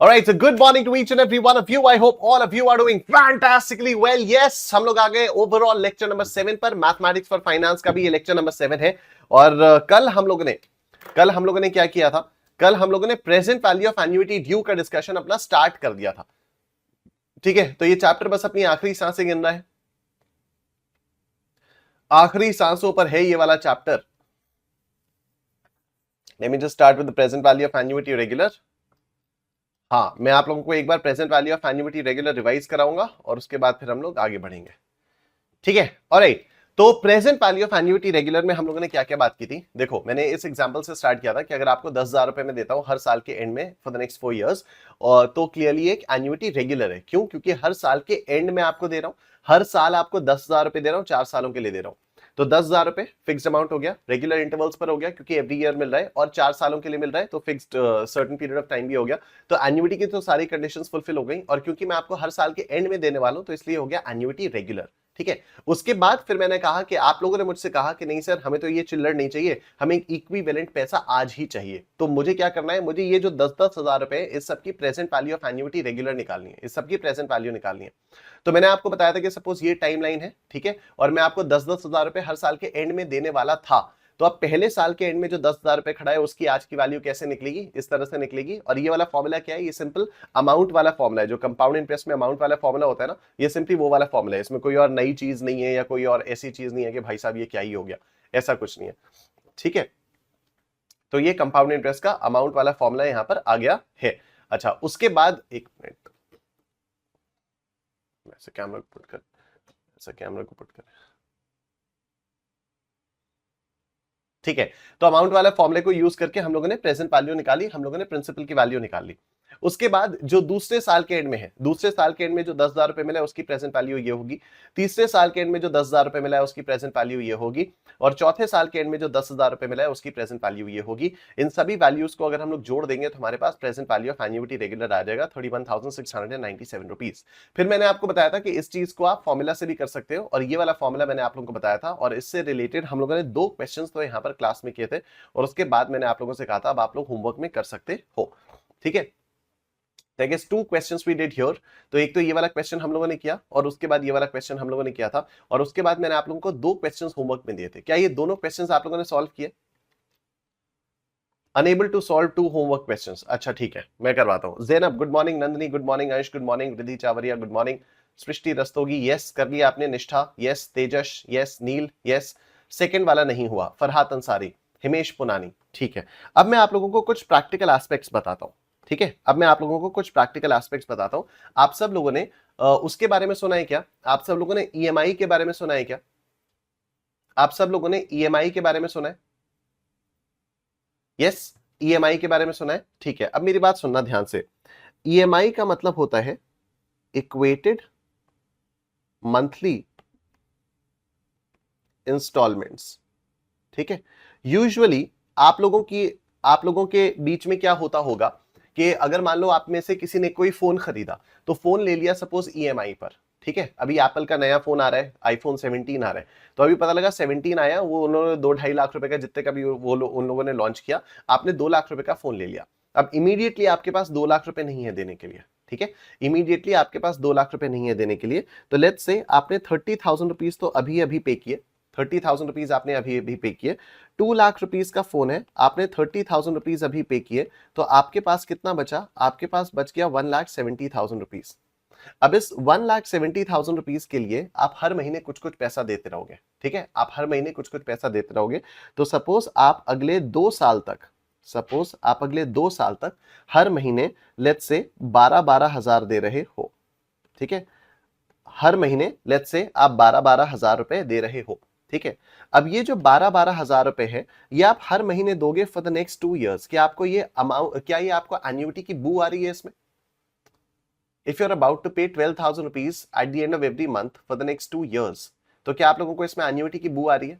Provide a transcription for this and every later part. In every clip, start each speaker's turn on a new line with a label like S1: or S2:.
S1: All right, so good morning to each and every one of you. I hope all of you are doing fantastically well. Yes, हम लोग आ गए overall lecture number 7 पर. Mathematics for finance का भी ये lecture number 7 है. और कल हम लोगों ने क्या किया था? कल हम लोगों ने present value of annuity due का डिस्कशन अपना स्टार्ट कर दिया था. ठीक है, तो ये चैप्टर बस अपनी आखिरी सांसें गिन रहा है. आखिरी सांसों पर है ये वाला chapter. Let me just start with the present value of annuity regular. हाँ, मैं आप लोगों को एक बार present value of annuity regular revise कराऊंगा और उसके बाद फिर हम लोग आगे बढ़ेंगे. ठीक है, ऑलराइट. तो present value of annuity regular में हम लोगों ने क्या क्या बात की थी? देखो, मैंने इस एग्जांपल से स्टार्ट किया था कि अगर आपको 10,000 रुपए में देता हूं हर साल के एंड में फॉर द नेक्स्ट 4 इयर्स, और तो क्लियरली एक एन्युइटी रेगुलर है. क्यों? क्योंकि हर साल के एंड में आपको दे रहा हूं. हर साल आपको 10,000 रुपए दे रहा हूं, 4 सालों के लिए दे रहा हूं. तो 10,000 रुपए फिक्स्ड अमाउंट हो गया, रेगुलर इंटरवल्स पर हो गया क्योंकि एवरी ईयर मिल रहा है, और 4 सालों के लिए मिल रहा है तो fixed certain period of time भी हो गया. तो एन्युइटी की तो सारी कंडीशंस फुलफिल हो गई, और क्योंकि मैं आपको हर साल के एंड में देने वाला हूं तो इसलिए हो गया एन्युइटी रेगुलर. ठीक है, उसके बाद फिर मैंने कहा कि आप लोगों ने मुझसे कहा कि नहीं सर, हमें तो ये चिल्लर नहीं चाहिए, हमें एक इक्विवेलेंट पैसा आज ही चाहिए. तो मुझे क्या करना है? मुझे ये जो 10-10 हजार रुपए इस सबकी present value of annuity regular निकालनी है, इस सबकी प्रेजेंट वैल्यू निकालनी है. तो मैंने आपको बताया था कि सपोज ये टाइमलाइन है, ठीक है, और मैं आपको 10-10 हजार रुपए हर साल के एंड में देने वाला था. तो अब पहले साल के एंड में जो 10,000 रुपए खड़ा है उसकी आज की वैल्यू कैसे निकलेगी? इस तरह से निकलेगी. और ये वाला फॉर्मूला क्या है? ये सिंपल अमाउंट वाला फॉर्मूला है. जो कंपाउंड इंटरेस्ट में अमाउंट वाला फॉर्मूला होता है ना, ये सिंपली वो वाला फॉर्मूला है. इसमें कोई और नई चीज नहीं है या कोई और ऐसी चीज नहीं है कि भाई साहब ये क्या ही हो गया, ऐसा कुछ नहीं है. ठीक है, तो ये कंपाउंड इंटरेस्ट का अमाउंट वाला फॉर्मूला यहां पर आ गया है. अच्छा, उसके बाद एक मिनट, ऐसे कैमरा को पुट कर, ऐसा कैमरा को पुट कर. ठीक है, तो अमाउंट वाला फॉर्मूले को यूज करके हम लोगों ने प्रेजेंट वैल्यू निकाली, हम लोगों ने प्रिंसिपल की वैल्यू निकाल ली. उसके बाद जो दूसरे साल के एंड में है, दूसरे साल के एंड में जो 10,000 रुपए मिला है उसकी प्रेजेंट वैल्यू ये होगी. तीसरे साल के एंड में जो 10,000 रुपए मिला है उसकी प्रेजेंट वैल्यू ये होगी. और चौथे साल के एंड में जो 10,000 रुपए मिला है उसकी प्रेजेंट वैल्यू ये होगी. इन सभी वैल्यूज को अगर हम लोग जोड़ देंगे तो हमारे पास present value of annuity regular आ जाएगा 31,697 रुपीज. फिर मैंने आपको बताया था कि इस चीज को आप फॉर्मूला से भी कर सकते हो, और ये वाला फॉर्मूला मैंने आप लोगों को बताया था, और इससे रिलेटेड हम लोगों ने 2 क्वेश्चंस तो यहाँ पर क्लास में किए थे, और उसके बाद मैंने आप लोगों से कहा था अब आप लोग होमवर्क में कर सकते हो. ठीक है, I guess 2 questions we did here. तो एक तो ये वाला क्वेश्चन हम लोगों ने किया, और उसके बाद ये वाला क्वेश्चन हम लोगों ने किया था, और उसके बाद मैंने आप लोगों को 2 क्वेश्चंस होमवर्क में दिए थे. क्या ये दोनों क्वेश्चंस आप लोगों ने सॉल्व किए? Unable to solve 2 homework questions. अच्छा ठीक है, मैं करवाता हूं. Zainab good morning, Nandini good morning, Ansh good morning, Riddhi Chawariya good morning, Srishti Rastogi yes कर लिया आपने, Nishtha yes, Tejas yes, Neel yes, second वाला नहीं हुआ, फरहात अंसारी, हिमेश पुनानी. ठीक है, अब मैं आप लोगों को कुछ प्रैक्टिकल एस्पेक्ट्स बताता हूं. ठीक है, अब मैं आप लोगों को कुछ प्रैक्टिकल एस्पेक्ट्स बताता हूं. आप सब लोगों ने उसके बारे में सुना है क्या? आप सब लोगों ने ईएमआई के बारे में सुना है क्या? आप सब लोगों ने ईएमआई के बारे में सुना है? यस, ईएमआई के बारे में सुना है. ठीक है, अब मेरी बात सुनना ध्यान से. ईएमआई का मतलब होता है इक्वेटेड मंथली इंस्टॉलमेंट्स. ठीक है, यूजुअली आप लोगों के बीच में क्या होता होगा कि अगर मान लो आप में से किसी ने कोई फोन खरीदा, तो फोन ले लिया सपोज ईएमआई पर. ठीक है, अभी एप्पल का नया फोन आ रहा है, आईफोन 17 आ रहा है, तो अभी पता लगा 17 आया, वो उन्होंने 2-2.5 लाख रुपए का जितने का भी उन लोगों ने लॉन्च किया, आपने 2 लाख रुपए का फोन ले लिया. अब इमीडिएटली आपके पास 2 लाख रुपए नहीं है देने के लिए. ठीक है, इमीडिएटली आपके पास 2 लाख रुपए नहीं है देने के लिए. तो लेट्स से आपने 30,000 रुपीज तो अभी अभी पे किए, 30,000 रुपीज आपने अभी अभी पे किए. 2 लाख रुपीज का फोन है, आपने 30,000 रुपीज अभी पे किए, तो आपके पास कितना बचा? आपके पास बच गया 1,70,000 रुपीज. अब इस 1,70,000 रुपीज के लिए आप हर महीने कुछ कुछ पैसा देते रहोगे. ठीक है, आप हर महीने कुछ कुछ पैसा देते रहोगे. तो सपोज आप अगले 2 साल तक हर महीने लेट्स से 12-12 हजार दे रहे हो. ठीक है, हर महीने लेट्स से आप 12-12 हजार रुपए दे रहे हो. ठीक है, अब ये जो 12-12 हजार रुपए है, ये आप हर महीने दोगे फॉर द नेक्स्ट 2 इयर्स. क्या आपको ये अमाउंट, क्या ये आपको एन्युइटी की बू आ रही है इसमें? If you are about to pay 12,000 rupees at the end of every month for the next 2 years, तो क्या आप लोगों को इसमें एन्युइटी की बू आ रही है?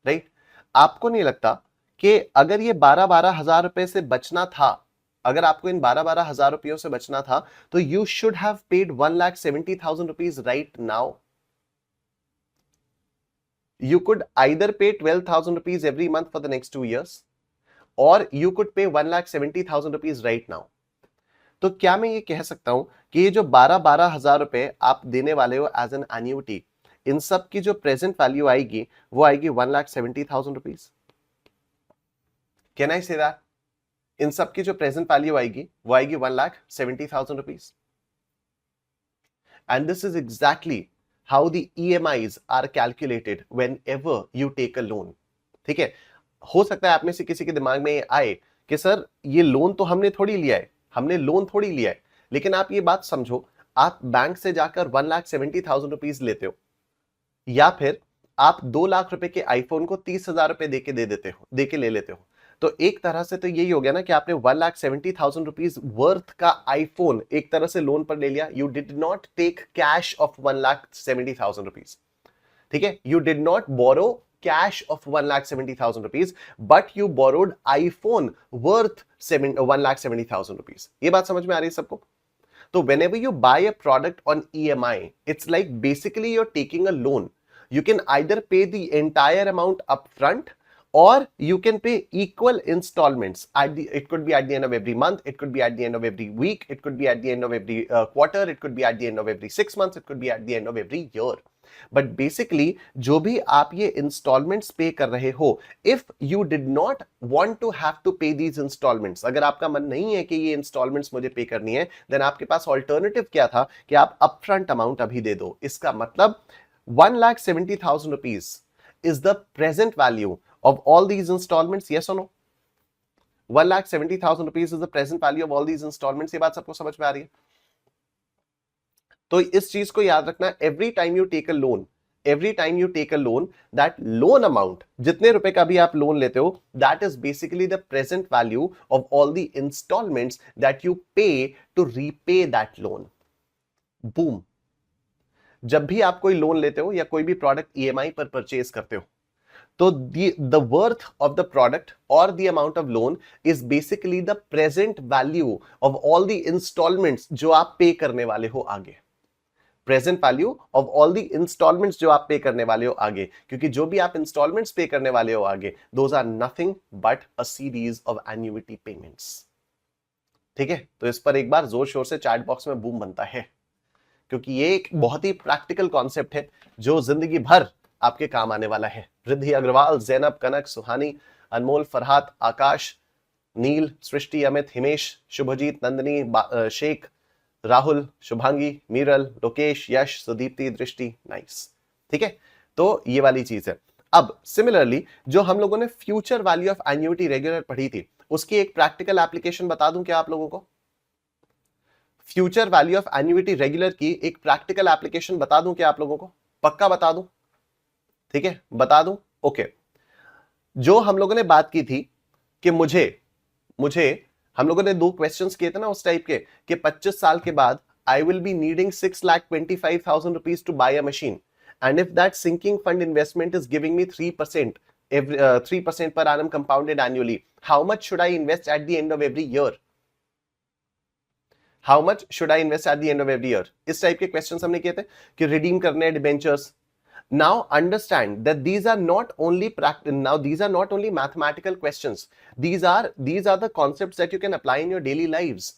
S1: राइट? आपको नहीं लगता कि अगर ये 12-12 हजार रुपए से बचना था, अगर आपको इन 12-12 हजार रुपयों से बचना था, तो you should have paid 1,70,000 rupees right now. You could either pay 12,000 rupees every month for the next 2 years, or you could pay 1,70,000 rupees right now. तो क्या मैं ये कह सकता हूं कि ये जो 12-12 हजार रुपए आप देने वाले हो एज एन एन्युटी, इन सब की जो प्रेजेंट वैल्यू आएगी वो आएगी 1,70,000 rupees? Can I say that? इन सब की जो प्रेजेंट वैल्यू आएगी वो आएगी 1,70,000 rupees. And this is exactly how the EMIs are calculated whenever you take a loan. ठीक है, हो सकता है आप में से किसी के दिमाग में ये आए कि सर ये लोन तो हमने थोड़ी लिया है, हमने लोन थोड़ी लिया है। लेकिन आप ये बात समझो, आप बैंक से जाकर 1,70,000 रुपीज लेते हो, या फिर आप 2 लाख रुपए के आईफोन को 30,000 रुपए देके दे देते हो, देके ले लेते हो। तो एक तरह से तो यही हो गया ना कि आपने 1,70,000 रुपीज वर्थ का आईफोन एक तरह से लोन पर ले लिया। You did not take cash of 1,70,000 rupees. ठीक है, you did not borrow cash of 1,70,000 rupees, but you borrowed iPhone worth 1,70,000 rupees. ये बात समझ में आ रही है सबको? तो whenever you buy a product on EMI, it's like basically you're taking a loan. You can either pay the entire amount upfront, or you can pay equal installments. It could be at the end of every month, it could be at the end of every week, it could be at the end of every quarter, it could be at the end of every 6 months, it could be at the end of every year. But basically, जो भी आप ये installments pay कर रहे हो, if you did not want to have to pay these installments, अगर आपका मन नहीं है कि ये installments मुझे pay करनी है, then आपके पास alternative क्या था कि आप upfront amount अभी दे दो। इसका मतलब 1,70,000 rupees is the present value of all these installments, yes or no? 1,70,000 rupees is the present value of all these installments. ये बात सबको समझ में आ रही है? तो इस चीज को याद रखना, every time you take a loan, that loan amount, जितने रुपए का भी आप लोन लेते हो, that is basically the present value of all the installments that you pay to repay that loan. Boom. जब भी आप कोई लोन लेते हो या कोई भी प्रोडक्ट EMI पर परचेज करते हो, तो the worth of the product or the amount of loan is basically the present value of all the installments जो आप पे करने वाले हो आगे। Present value of all the instalments जो आप पे करने वाले हो आगे, क्योंकि जो भी आप इंस्टॉलमेंट्स पे करने वाले हो आगे, those are nothing but a series of annuity payments. ठीक है, तो इस पर एक बार जोर शोर से चैट बॉक्स में बूम बनता है, क्योंकि ये एक बहुत ही प्रैक्टिकल कॉन्सेप्ट है जो जिंदगी भर आपके काम आने वाला है। रिद्धि अग्रवाल, जैनब, कनक, सुहानी, अनमोल, फरहात, आकाश, नील, सृष्टि, अमित, हिमेश, शुभजीत, नंदनी, शेख, राहुल, शुभांगी, मीरल, लोकेश, यश, सुदीप्ति, दृष्टि, नाइस। ठीक है, तो ये वाली चीज है। अब सिमिलरली जो हम लोगों ने future value of annuity regular पढ़ी थी, उसकी एक प्रैक्टिकल एप्लीकेशन बता दूं क्या आप लोगों को? Future value of annuity regular की एक प्रैक्टिकल एप्लीकेशन बता दूं क्या आप लोगों को? पक्का बता दूं? ठीक है, बता दूं? ओके। जो हम लोगों ने बात की थी कि मुझे हम लोगों ने 2 क्वेश्चंस किए थे ना उस टाइप के, कि 25 साल के बाद I will be needing 6,25,000 rupees to buy a machine, and if that sinking fund investment is giving me 3% 3% per annum compounded annually, how much should I invest at the end of every year? How much should I invest at the end of every year? इस type के questions हमने किए थे कि redeem करने debentures. Now understand that these are not only mathematical questions. These are the concepts that you can apply in your daily lives.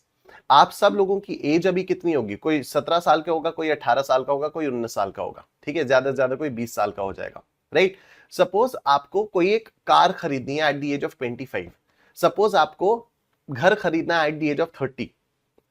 S1: आप सब लोगों की एज अभी कितनी होगी? कोई 17 साल का होगा, कोई 18 साल का होगा, कोई 19 साल का होगा। ठीक है, ज्यादा से ज्यादा कोई 20 साल का हो जाएगा, राइट? सपोज आपको कोई एक कार खरीदनी है at the age of 25। Suppose आपको घर खरीदना है at the age of 30,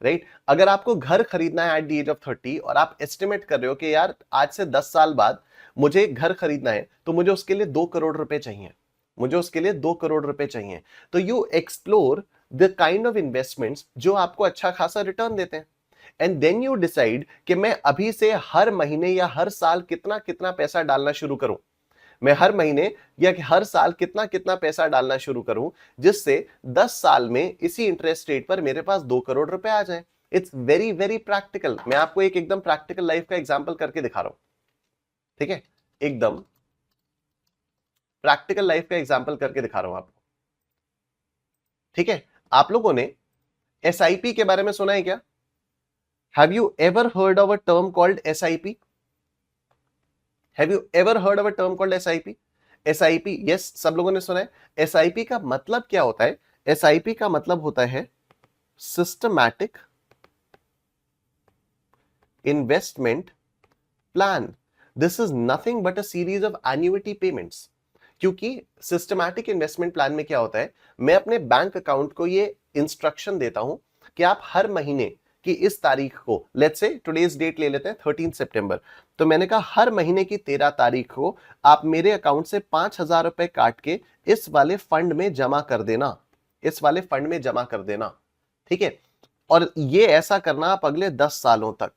S1: right? अगर आपको घर खरीदना है एट द एज ऑफ 30 और आप एस्टिमेट कर रहे हो कि यार आज से 10 साल बाद मुझे घर खरीदना है, तो मुझे उसके लिए 2 करोड़ रुपए चाहिए, मुझे उसके लिए 2 करोड़ रुपए चाहिए। तो you explore the kind of investments जो आपको अच्छा खासा रिटर्न देते हैं, एंड देन यू डिसाइड कि मैं अभी से हर महीने या हर साल कितना कितना पैसा डालना शुरू करूं। मैं हर महीने या हर साल कितना कितना पैसा डालना शुरू करूं, जिससे 10 साल में इसी इंटरेस्ट रेट पर मेरे पास 2 करोड़ रुपए आ जाए। It's very very practical. मैं आपको एक एकदम प्रैक्टिकल लाइफ का एग्जांपल करके दिखा रहा हूं। ठीक है, एकदम प्रैक्टिकल लाइफ का एग्जांपल करके दिखा रहा हूं आपको। ठीक है, आप लोगों ने SIP के बारे में सुना है क्या? Have you ever heard of a term called SIP? Have you ever heard of a term called SIP? SIP, yes, सब लोगों ने सुना है। SIP का मतलब क्या होता है? SIP का मतलब होता है systematic investment plan, this is nothing but a series of annuity payments. क्योंकि सिस्टमैटिक इन्वेस्टमेंट प्लान में क्या होता है, मैं अपने बैंक अकाउंट को ये इंस्ट्रक्शन देता हूं कि आप हर महीने की इस तारीख को, लेट्स से टुडेज डेट ले लेते हैं 13 सितंबर, तो मैंने कहा हर महीने की 13 तारीख को आप मेरे अकाउंट से 5,000 रुपए काट के इस वाले फंड में जमा कर देना, इस वाले फंड में जमा कर देना, ठीक है। और ये ऐसा करना आप अगले 10 सालों तक।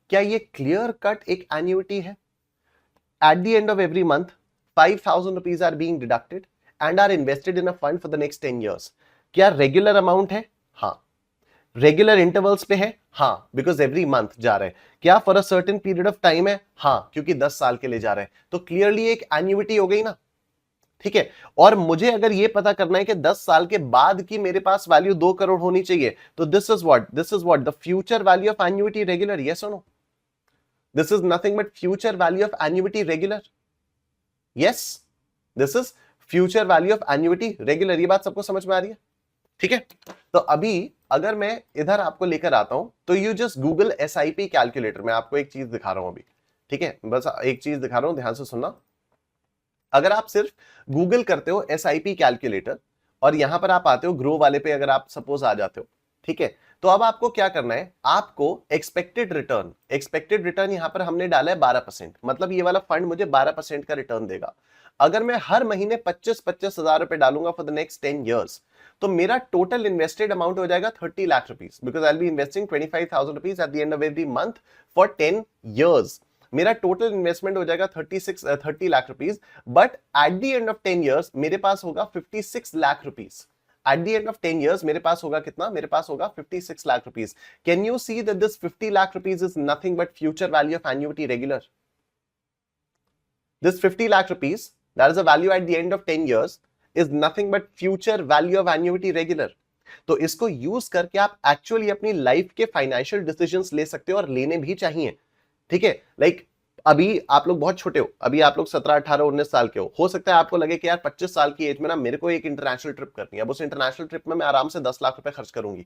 S1: क्या ये क्लियर कट एक एन्युइटी है? At the end of every month 5,000 rupees are being deducted and are invested in a fund for the next 10 years. क्या रेगुलर अमाउंट है? हाँ। रेगुलर इंटरवल्स पे है? हाँ, बिकॉज एवरी मंथ जा रहे हैं। क्या for a certain period of time है? हाँ, क्योंकि 10 साल के लिए जा रहे हैं। तो क्लियरली एक एन्युइटी हो गई ना, ठीक है। और मुझे अगर ये पता करना है कि 10 साल के बाद की मेरे पास वैल्यू 2 करोड़ होनी चाहिए, तो this is what the future value of annuity regular, yes और no? This is nothing but future value of annuity regular. Yes, this is future value of annuity regular. ये बात सबको समझ में आ रही है? ठीक है। तो अभी अगर मैं इधर आपको लेकर आता हूं, तो you just Google SIP calculator. मैं आपको एक चीज दिखा रहा हूं अभी, ठीक है, बस एक चीज दिखा रहा हूं, ध्यान से सुनना। अगर आप सिर्फ गूगल करते हो SIP कैलकुलेटर और यहां पर आप आते हो ग्रो वाले पे, अगर आप सपोज आ जाते हो, ठीक है, तो अब आपको क्या करना है, आपको एक्सपेक्टेड रिटर्न यहां पर हमने डाला है 12%, मतलब ये वाला फंड मुझे 12% का रिटर्न देगा। अगर मैं हर महीने 25-25 हजार रुपए डालूंगा फॉर द नेक्स्ट 10 years, तो मेरा टोटल इन्वेस्टेड अमाउंट हो जाएगा 30 lakh rupees, because I will be investing 25,000 rupees at the end of every month for 10 years। मेरा टोटल इन्वेस्टमेंट हो जाएगा 30 lakh rupees, but at the end of 10 years मेरे पास होगा 56 lakh rupees. At the end of 10 years मेरे पास होगा कितना? मेरे पास होगा 56 lakh rupees. Can you see that this 50 lakh rupees is nothing but future value of annuity regular? This 50 lakh rupees, that is a value at the end of 10 years, is nothing but future value of annuity regular. तो इसको use करके आप actually अपनी life के financial decisions ले सकते हो, और लेने भी चाहिए, ठीक है। लाइक अभी आप लोग बहुत छोटे हो, अभी आप लोग 17, 18, 19 साल के हो सकता है आपको लगे कि यार 25 साल की एज में ना मेरे को एक इंटरनेशनल ट्रिप करनी है, अब उस इंटरनेशनल ट्रिप में मैं आराम से 10 लाख रुपए खर्च करूंगी,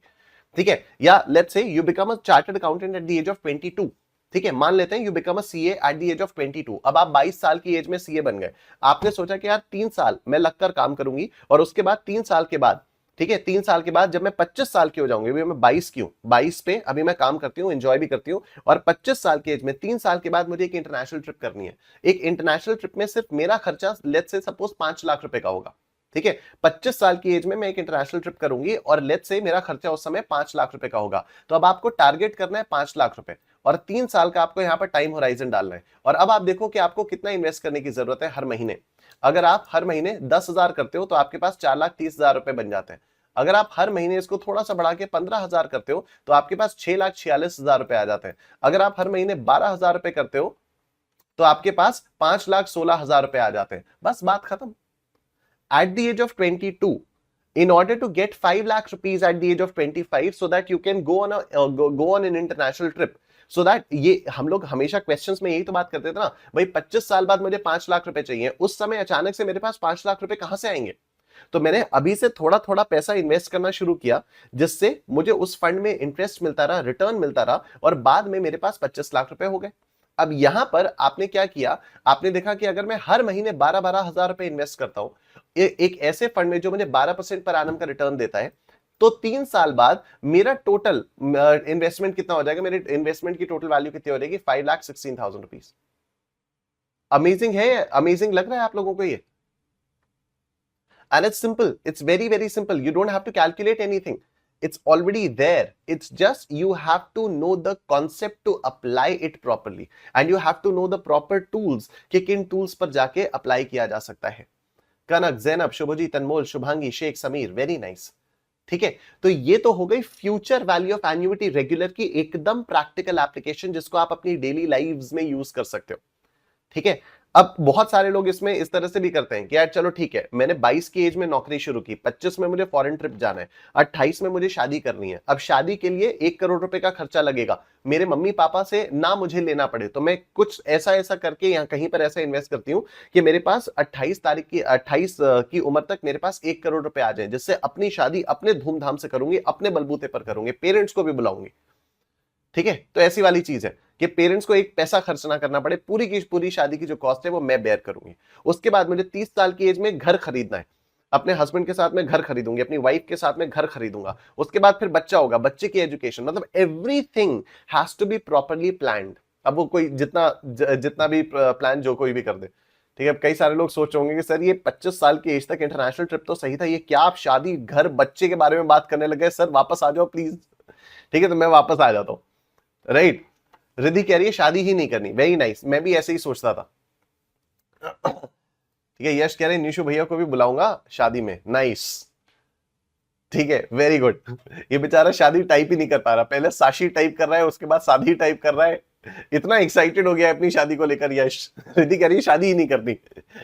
S1: ठीक है। या let's say you become a chartered accountant at the age of 22, ठीक है, मान लेते हैं you become a CA at the age of 22। अब आप 22 साल की एज में सीए बन गए। आपने सोचा कि यार 3 साल मैं लगकर काम करूंगी, और उसके बाद 3 साल के बाद, ठीक है, 3 साल के बाद जब मैं 25 साल की हो जाऊंगी, अभी मैं 22 की हूं, 22 पे अभी मैं काम करती हूं, एंजॉय भी करती हूं, और 25 साल की एज में 3 साल के बाद मुझे एक इंटरनेशनल ट्रिप करनी है। एक इंटरनेशनल ट्रिप में सिर्फ मेरा खर्चा लेट्स से सपोज 5 लाख रुपए का होगा, ठीक है। 25 साल की एज में मैं एक इंटरनेशनल ट्रिप करूंगी, और लेट्स से मेरा खर्चा उस समय 5 लाख रुपए का होगा। तो अब आपको टारगेट करना है 5 लाख रुपए, और 3 साल का आपको यहां पर टाइम होराइजन डालना है। और अब आप देखो कि आपको कितना इन्वेस्ट करने की जरूरत है हर महीने। अगर आप हर महीने 10,000 करते हो तो आपके पास 4,30,000 रुपए बन जाते हैं। अगर आप हर महीने इसको थोड़ा सा बढ़ा के 15,000 करते हो तो आपके पास 6,46,000 रुपए आ जाते हैं। अगर आप हर महीने 12,000 रुपए करते हो तो आपके पास 5,16,000 रुपए आ जाते हैं। बस बात खत्म। At the age of 22, in order to get 5 lakh rupees at the age of 25, so that you can go on an international trip, so that ये हम लोग हमेशा क्वेश्चंस में यही तो बात करते थे ना भाई, 25 साल बाद मुझे 5 लाख रुपए चाहिए, उस समय अचानक से मेरे पास 5 लाख रुपए कहां से आएंगे? तो मैंने अभी से थोड़ा थोड़ा पैसा इन्वेस्ट करना शुरू किया, जिससे मुझे उस फंड में इंटरेस्ट मिलता रहा, रिटर्न मिलता रहा, और बाद में मेरे पास 25 लाख रुपए हो गए। अब यहां पर आपने क्या किया, आपने देखा कि अगर मैं हर महीने 12-12 हजार रुपए इन्वेस्ट करता हूं एक ऐसे फंड में जो मुझे 12% पर एनम का रिटर्न देता है, तो 3 साल बाद मेरा टोटल इन्वेस्टमेंट कितना हो जाएगा? मेरे इन्वेस्टमेंट की टोटल वैल्यू कितनी हो जाएगी? 5,16,000 रुपीज। अमेजिंग है? अमेजिंग लग रहा है आप लोगों को ये? And it's simple. It's very, very simple. You don't have to calculate anything. It's already there. It's just you have to know the concept to apply it properly. And you have to know the proper tools कि किन tools पर जाके apply किया जा सकता है। कनक, जैनब, शुभजीत, अनमोल, Shubhangi, Sheikh, Sameer, very nice. ठीक है, तो ये तो हो गई future value of annuity regular की एकदम प्रैक्टिकल एप्लीकेशन, जिसको आप अपनी डेली लाइव्स में यूज कर सकते हो। ठीक है, अब बहुत सारे लोग इसमें इस तरह से भी करते हैं कि यार चलो ठीक है, मैंने 22 की एज में नौकरी शुरू की, 25 में मुझे फॉरेन ट्रिप जाना है, 28 में मुझे शादी करनी है। अब शादी के लिए 1 करोड़ रुपए का खर्चा लगेगा, मेरे मम्मी पापा से ना मुझे लेना पड़े, तो मैं कुछ ऐसा करके यहाँ कहीं पर ऐसा इन्वेस्ट करती हूँ कि मेरे पास 28 की उम्र तक मेरे पास 1 करोड़ रुपए आ जाए, जिससे अपनी शादी अपने धूमधाम से करूंगी, अपने बलबूते पर करूंगी, पेरेंट्स को भी बुलाऊंगी। ठीक है, तो ऐसी वाली चीज है कि पेरेंट्स को एक पैसा खर्च ना करना पड़े, पूरी की पूरी शादी की जो कॉस्ट है वो मैं बेयर करूंगी। उसके बाद मुझे 30 साल की एज में घर खरीदना है, अपने हस्बैंड के साथ में घर खरीदूंगी, अपनी वाइफ के साथ में घर खरीदूंगा, उसके बाद फिर बच्चा होगा, बच्चे की एजुकेशन, मतलब everything has to be properly planned. अब वो कोई जितना भी प्लान जो कोई भी कर दे, ठीक है। अब कई सारे लोग सोच होंगे कि सर ये 25 साल की एज तक इंटरनेशनल ट्रिप तो सही था, ये क्या आप शादी घर बच्चे के बारे में बात करने लगे? सर वापस आ जाओ प्लीज। ठीक है, तो मैं वापस आ जाता हूं, राइट। रिद्धि कह रही है शादी ही नहीं करनी, वेरी नाइस, मैं भी ऐसे ही सोचता था। ठीक है, यश कह रहे निशु भैया को भी बुलाऊंगा शादी में, नाइस, ठीक है, वेरी गुड। ये बेचारा शादी टाइप ही नहीं कर पा रहा, पहले साशी टाइप कर रहा है, उसके बाद शादी टाइप कर रहा है, इतना एक्साइटेड हो गया है अपनी शादी को लेकर यश। रिद्धि कह रही है शादी ही नहीं करनी,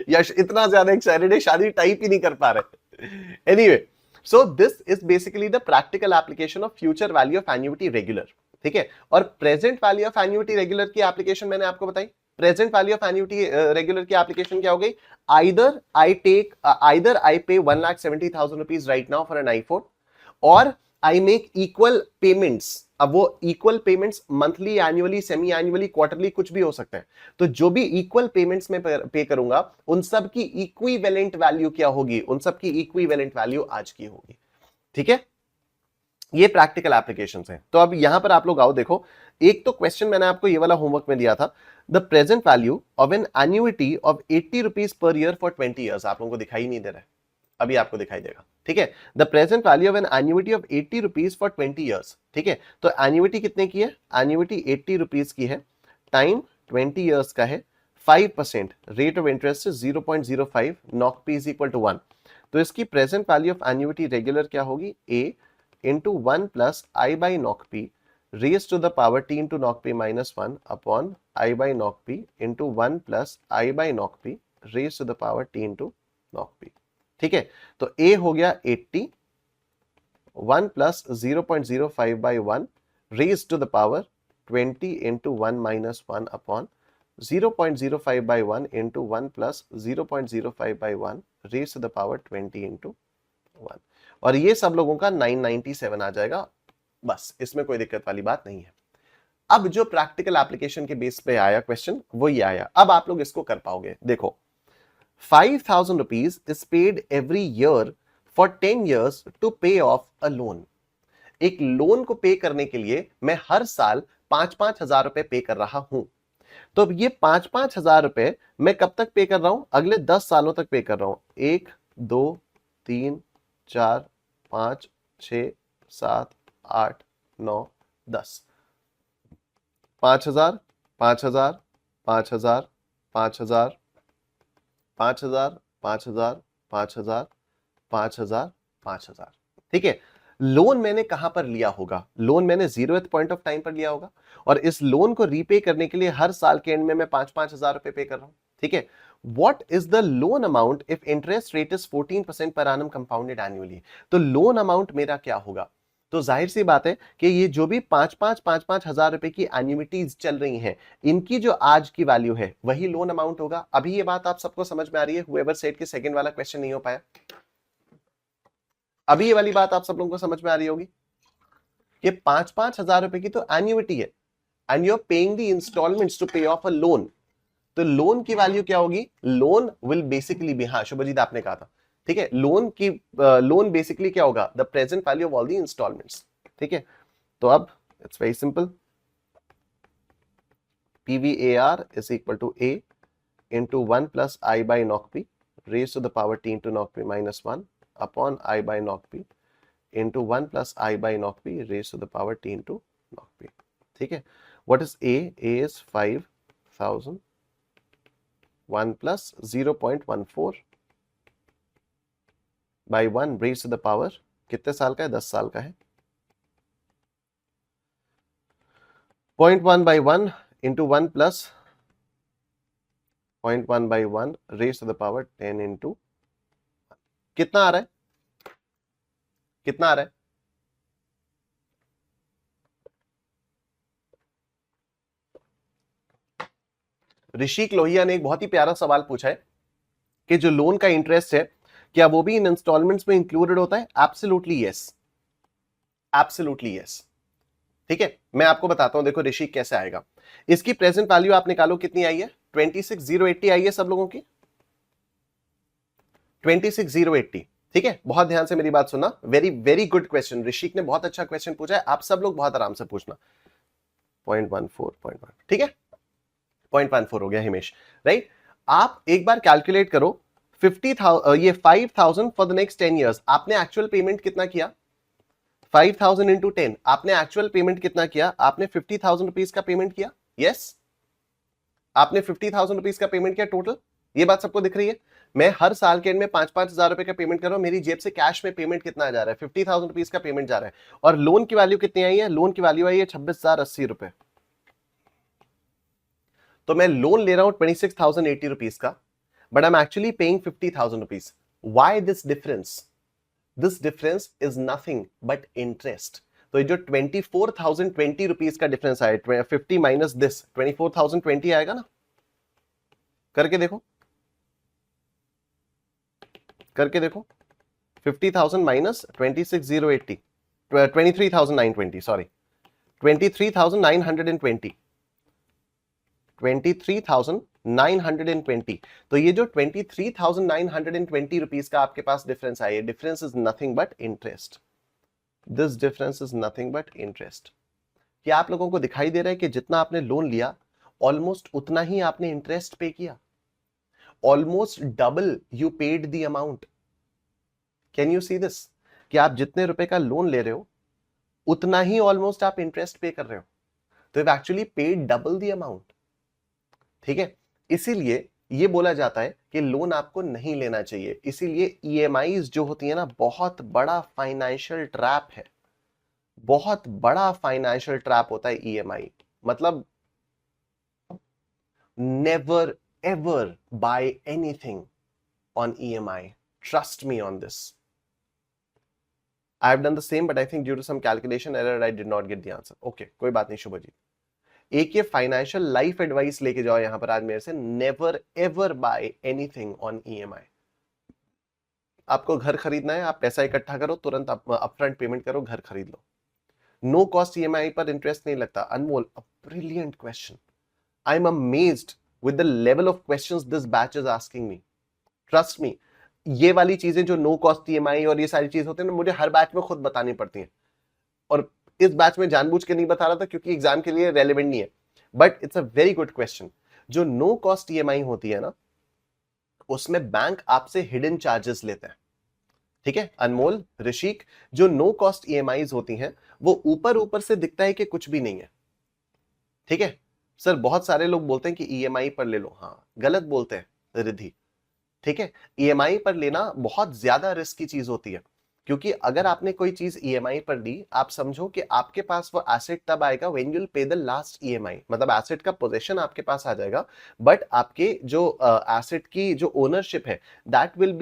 S1: यश इतना ज्यादा एक्साइटेड है, शादी टाइप ही नहीं कर पा रहे। Anyway, so this is basically the practical application of future value of annuity regular, ठीक है। और present value of annuity regular की एप्लीकेशन मैंने आपको बताई। Present value of annuity regular की एप्लीकेशन क्या हो गई? either I pay 1,70,000 rupees right now for an iPhone, और I make equal payments। अब वो equal payments monthly, annually, semi annually, quarterly कुछ भी हो सकते हैं। तो जो भी इक्वल पेमेंट्स में पे करूंगा उन सब की इक्विवेलेंट वैल्यू क्या होगी? उन सब की इक्विवेलेंट वैल्यू आज की होगी, ठीक है। ये प्रैक्टिकल एप्लीकेशंस हैं। तो अब यहां पर आप लोग आओ, देखो, एक तो क्वेश्चन मैंने आपको ये वाला होमवर्क में दिया था, the present value of an annuity of 80 rupees per year for 20 years. आप लोगों को दिखाई नहीं दे रहा है, अभी आपको दिखाई देगा, ठीक है। The present value of an annuity of 80 rupees for 20 years, ठीक है। तो एन्युइटी कितने की है? एन्युइटी 80 रुपीज की है, टाइम 20 ईयर्स का है, 5%, रेट ऑफ इंटरेस्ट है 0.05, NOCP is equal to 1। तो इसकी present value of annuity regular क्या होगी? ए into 1 plus I by knock p raised to the power t into knock p minus 1 upon I by knock p into 1 plus I by knock p raised to the power t into knock p, ठीक है। तो A हो गया 80, 1 plus 0.05 by 1 raised to the power 20 into 1 minus 1 upon 0.05 by 1 into 1 plus 0.05 by 1 raised to the power 20 into 1, और ये सब लोगों का 997 आ जाएगा। बस इसमें कोई दिक्कत वाली बात नहीं है। अब जो प्रैक्टिकल एप्लीकेशन के बेस पे आया क्वेश्चन वो ये आया, अब आप लोग इसको कर पाओगे। देखो, 5,000 rupees is paid every year for 10 years to pay off a loan. एक लोन को पे करने के लिए मैं हर साल 5-5 हजार रुपए पे कर रहा हूं। तो अब ये 5-5 हजार रुपए मैं कब तक पे कर रहा हूं? अगले 10 सालों तक पे कर रहा हूं। 1, 2, 3, 4, 5, 6, 7, 8, 9, 10, 5,000, 5,000, 5,000, 5,000, 5,000, 5,000, 5,000, 5,000, 5,000, ठीक है। लोन मैंने कहां पर लिया होगा? लोन मैंने 0th पॉइंट ऑफ टाइम पर लिया होगा, और इस लोन को रीपे करने के लिए हर साल के एंड में मैं 5-5 हजार रुपए पे कर रहा हूं, ठीक है। What is the loan amount if interest rate is 14% per annum compounded annually? तो लोन अमाउंट मेरा क्या होगा? तो जाहिर सी बात है कि ये जो भी 5-5 हजार रुपए की एन्युइटीज चल रही हैं, इनकी जो आज की वैल्यू है वही लोन अमाउंट होगा। अभी ये बात आप सबको समझ में आ रही है? whoever said कि सेकंड वाला क्वेश्चन नहीं हो पाया, अभी ये वाली बात आप सब लोगों को समझ में आ रही होगी कि 5-5 हजार रुपए की तो एन्युइटी है, and you are paying the instalments to pay off a loan. तो लोन की वैल्यू क्या होगी? लोन विल बेसिकली बी, हाँ शुभजीत आपने कहा था, ठीक है, लोन बेसिकली क्या होगा? The present value of all the instalments, ठीक है। तो अब it's very simple, PVAR is equal to A into 1 plus I by knock P raised to the power T into knock P minus 1 upon I by knock P into 1 plus I by knock P raised to the power T into knock P, ठीक है। What is A? A is 5,000, 1 plus 0.14 by 1 raised to the power, कितने साल का है? 10 साल का है, 0.1 by 1 into 1 plus 0.1 by 1 raised to the power 10 into, कितना आ रहा है? कितना आ रहा है? ऋषिक लोहिया ने एक बहुत ही प्यारा सवाल पूछा है कि जो लोन का इंटरेस्ट है क्या वो भी इन इंस्टॉलमेंट्स में इंक्लूडेड होता है? एब्सोल्युटली यस, एब्सोल्युटली यस, ठीक है, मैं आपको बताता हूं, देखो ऋषि कैसे आएगा। इसकी प्रेजेंट वैल्यू आप निकालो, कितनी आई है? 26,080 आई है सब लोगों की, 26,080। ठीक है, बहुत ध्यान से मेरी बात सुनना, वेरी वेरी गुड क्वेश्चन, ऋषिक ने बहुत अच्छा क्वेश्चन पूछा है, आप सब लोग बहुत आराम से पूछना। 0.14 ठीक है, 0.14 हो गया हिमेश, राइट। आप एक बार कैलकुलेट करो 50,000 ये 5,000 फॉर द नेक्स्ट 10 ईयर्स, आपने एक्चुअल पेमेंट कितना किया? 5,000 इंटू 10, आपने एक्चुअल पेमेंट कितना किया? आपने 50,000 रुपीज का पेमेंट किया, यस आपने 50,000 रुपीज का पेमेंट किया टोटल, ये बात सबको दिख रही है। मैं हर साल के एंड में 5,000 रुपए का पेमेंट कर रहा हूं, मेरी जेब से कैश में पेमेंट कितना जा रहा है? 50,000 रुपीज का पेमेंट जा रहा है। और लोन की वैल्यू कितनी आई है? लोन की वैल्यू आई है 26,080 रुपए। तो मैं लोन ले रहा हूं 26,080 रुपीज का, but I am actually paying 50,000 rupees. Why this difference? This difference is nothing but interest. तो ये जो 24,020 रुपीज का डिफरेंस आया, 50 माइनस दिस 24,020 आएगा ना, करके देखो, करके देखो, 50,000 माइनस 26,080, 23,920, सॉरी 23,920, 23,920। तो ये जो 23,920 रुपीज का आपके पास डिफरेंस आया, difference is nothing but interest. This difference is nothing but interest. क्या आप लोगों को दिखाई दे रहा है कि जितना आपने लोन लिया ऑलमोस्ट उतना ही आपने इंटरेस्ट पे किया? Almost double U paid the amount. Can you see this? कि आप जितने रुपए का लोन ले रहे हो उतना ही ऑलमोस्ट आप इंटरेस्ट पे कर रहे हो, तो you actually paid double the amount. ठीक है, इसीलिए ये बोला जाता है कि लोन आपको नहीं लेना चाहिए। इसीलिए ईएमआईज जो होती है ना, बहुत बड़ा फाइनेंशियल ट्रैप है, बहुत बड़ा फाइनेंशियल ट्रैप होता है ईएमआई। मतलब never ever buy anything on EMI, trust me on this. I have done the same, but I think due to some calculation error, I did not get the answer. Okay, कोई बात नहीं शुभजीत। एक ये financial life advice लेके जाओ यहां पर आज मेरे से, never ever buy anything on EMI. आपको घर खरीदना है, आप पैसा इकट्ठा करो, तुरंत अपफ्रंट पेमेंट करो, घर खरीद लो। नो कॉस्ट ईएमआई पर इंटरेस्ट नहीं लगता। Anmol, a brilliant question. I am amazed with the level of questions this batch is asking me. Trust me, ये वाली चीजें जो नो कॉस्ट ईएमआई और ये सारी चीज होती है ना, मुझे हर बैच में खुद बतानी पड़ती हैं। और इस बैच में जानबूझ के नहीं बता रहा था क्योंकि एग्जाम के लिए रेलेवेंट नहीं है, but it's a very good question. जो नो कॉस्ट ईएमआई होती है ना, उसमें बैंक आपसे हिडन चार्जेस लेते हैं। ठीक है अनमोल, ऋषिक, जो नो कॉस्ट ईएमआई होती हैं वो ऊपर ऊपर से दिखता है कि कुछ भी नहीं है। ठीक है सर, बहुत सारे लोग बोलते हैं कि ईएमआई पर ले लो, हाँ गलत बोलते हैं रिद्धि। ठीक है, ईएमआई पर लेना बहुत ज्यादा रिस्क की चीज होती है, क्योंकि अगर आपने कोई चीज ईएमआई पर ली, आप समझो कि आपके पास वो एसेट तब आएगा when you will pay the last EMI, मतलब एसेट का पोजीशन आपके पास आ जाएगा, बट आपके जो एसेट की जो ओनरशिप है that will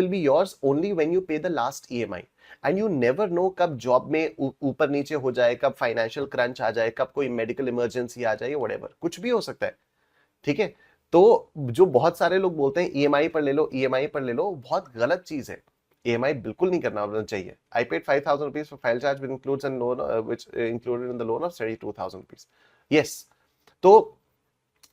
S1: be yours only when you pay the last EMI. And you never know कब जॉब में ऊपर नीचे हो जाए, कब फाइनेंशियल क्रंच आ जाए, कब कोई मेडिकल इमरजेंसी आ जाए, व्हाटएवर कुछ भी हो सकता है। ठीक है, तो जो बहुत सारे लोग बोलते हैं ईएमआई पर ले लो, ईएमआई पर ले लो, बहुत गलत चीज है। ईएमआई बिल्कुल नहीं करना चाहिए। I paid 5,000 rupees for file charge which includes an loan which included in the loan of 32,000 rupees. Yes, तो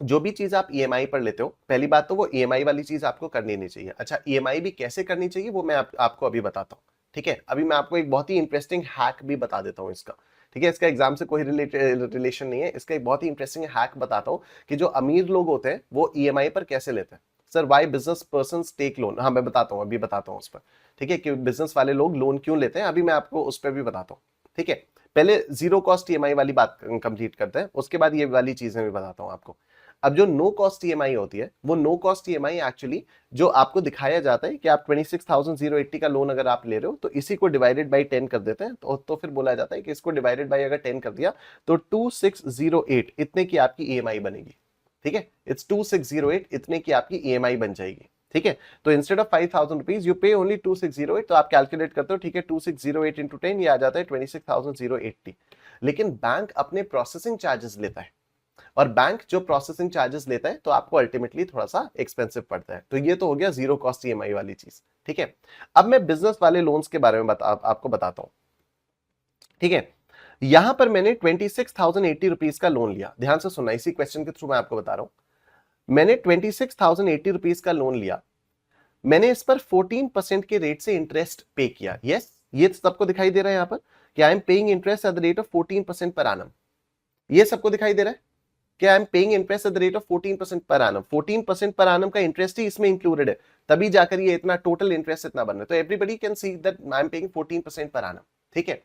S1: जो भी चीज आप ईएमआई पर लेते हो, पहली बात तो वो ईएमआई वाली चीज आपको करनी नहीं चाहिए। अच्छा, ईएमआई भी कैसे करनी चाहिए वो मैं आपको अभी बताता हूँ। ठीक है, अभी मैं आपको एक बहुत ही इंटरेस्टिंग हैक भी बता देता हूँ इसका। ठीक है, इसका एग्जाम से कोई रिलेशन नहीं है, इसका एक बहुत ही इंटरेस्टिंग हैक बताता हूँ कि जो अमीर लोग होते हैं वो ईएमआई पर कैसे लेते हैं। Sir why business person take loan, हाँ मैं बताता हूँ, अभी बताता हूँ उस पर। ठीक है, कि बिजनेस वाले लोग लोन क्यों लेते हैं, अभी मैं आपको उस पर भी बताता हूँ। ठीक है, पहले जीरो कॉस्ट ईएमआई वाली बात कंप्लीट करते हैं, उसके बाद ये वाली चीजें भी बताता हूँ आपको। अब जो नो कॉस्ट ईएमआई होती है, वो नो कॉस्ट ईएमआई एक्चुअली जो आपको दिखाया जाता है कि आप 26,080 का लोन अगर आप ले रहे हो तो इसी को डिवाइडेड बाई 10 कर देते हैं, तो फिर बोला जाता है कि इसको डिवाइडेड बाई अगर 10 कर दिया तो 2608 इतने की आपकी ईएमआई बनेगी। ठीक है, इट्स 2608 इतने की आपकी ईएमआई बन जाएगी। ठीक है, तो इंस्टेड ऑफ 5,000 रुपीज यू पे ओनली 2608, तो आप कैलकुलेट करते हो, ठीक है 2608 इंटू 10 ये आ जाता है 26,080। लेकिन बैंक अपने प्रोसेसिंग चार्जेस लेता है, और बैंक जो प्रोसेसिंग चार्जेस लेता है तो आपको अल्टीमेटली थोड़ा सा एक्सपेंसिव पड़ता है। तो ये तो हो गया जीरो कॉस्ट ईएमआई वाली चीज। ठीक है, अब मैं बिजनेस वाले लोन्स के बारे में आपको बताता हूं। ठीक है, यहां पर मैंने 26,080 रुपीज का लोन लिया, ध्यान से सुनना, इसी क्वेश्चन के थ्रू मैं आपको बता रहा हूं। मैंने 26,080 रुपीज का लोन लिया, मैंने इस पर 14% के रेट से इंटरेस्ट पे किया। यस, ये सबको दिखाई दे रहा है यहां पर कि आई am paying interest at the rate of 14% per annum. ये सबको दिखाई दे रहा है कि आई am paying interest at the rate of 14% per annum. 14% per annum का इंटरेस्ट ही इसमें इंक्लूडेड है, तभी जाकर ये इतना टोटल इंटरेस्ट इतना बन रहा है। तो everybody can see that I am paying 14% per annum. ठीक है,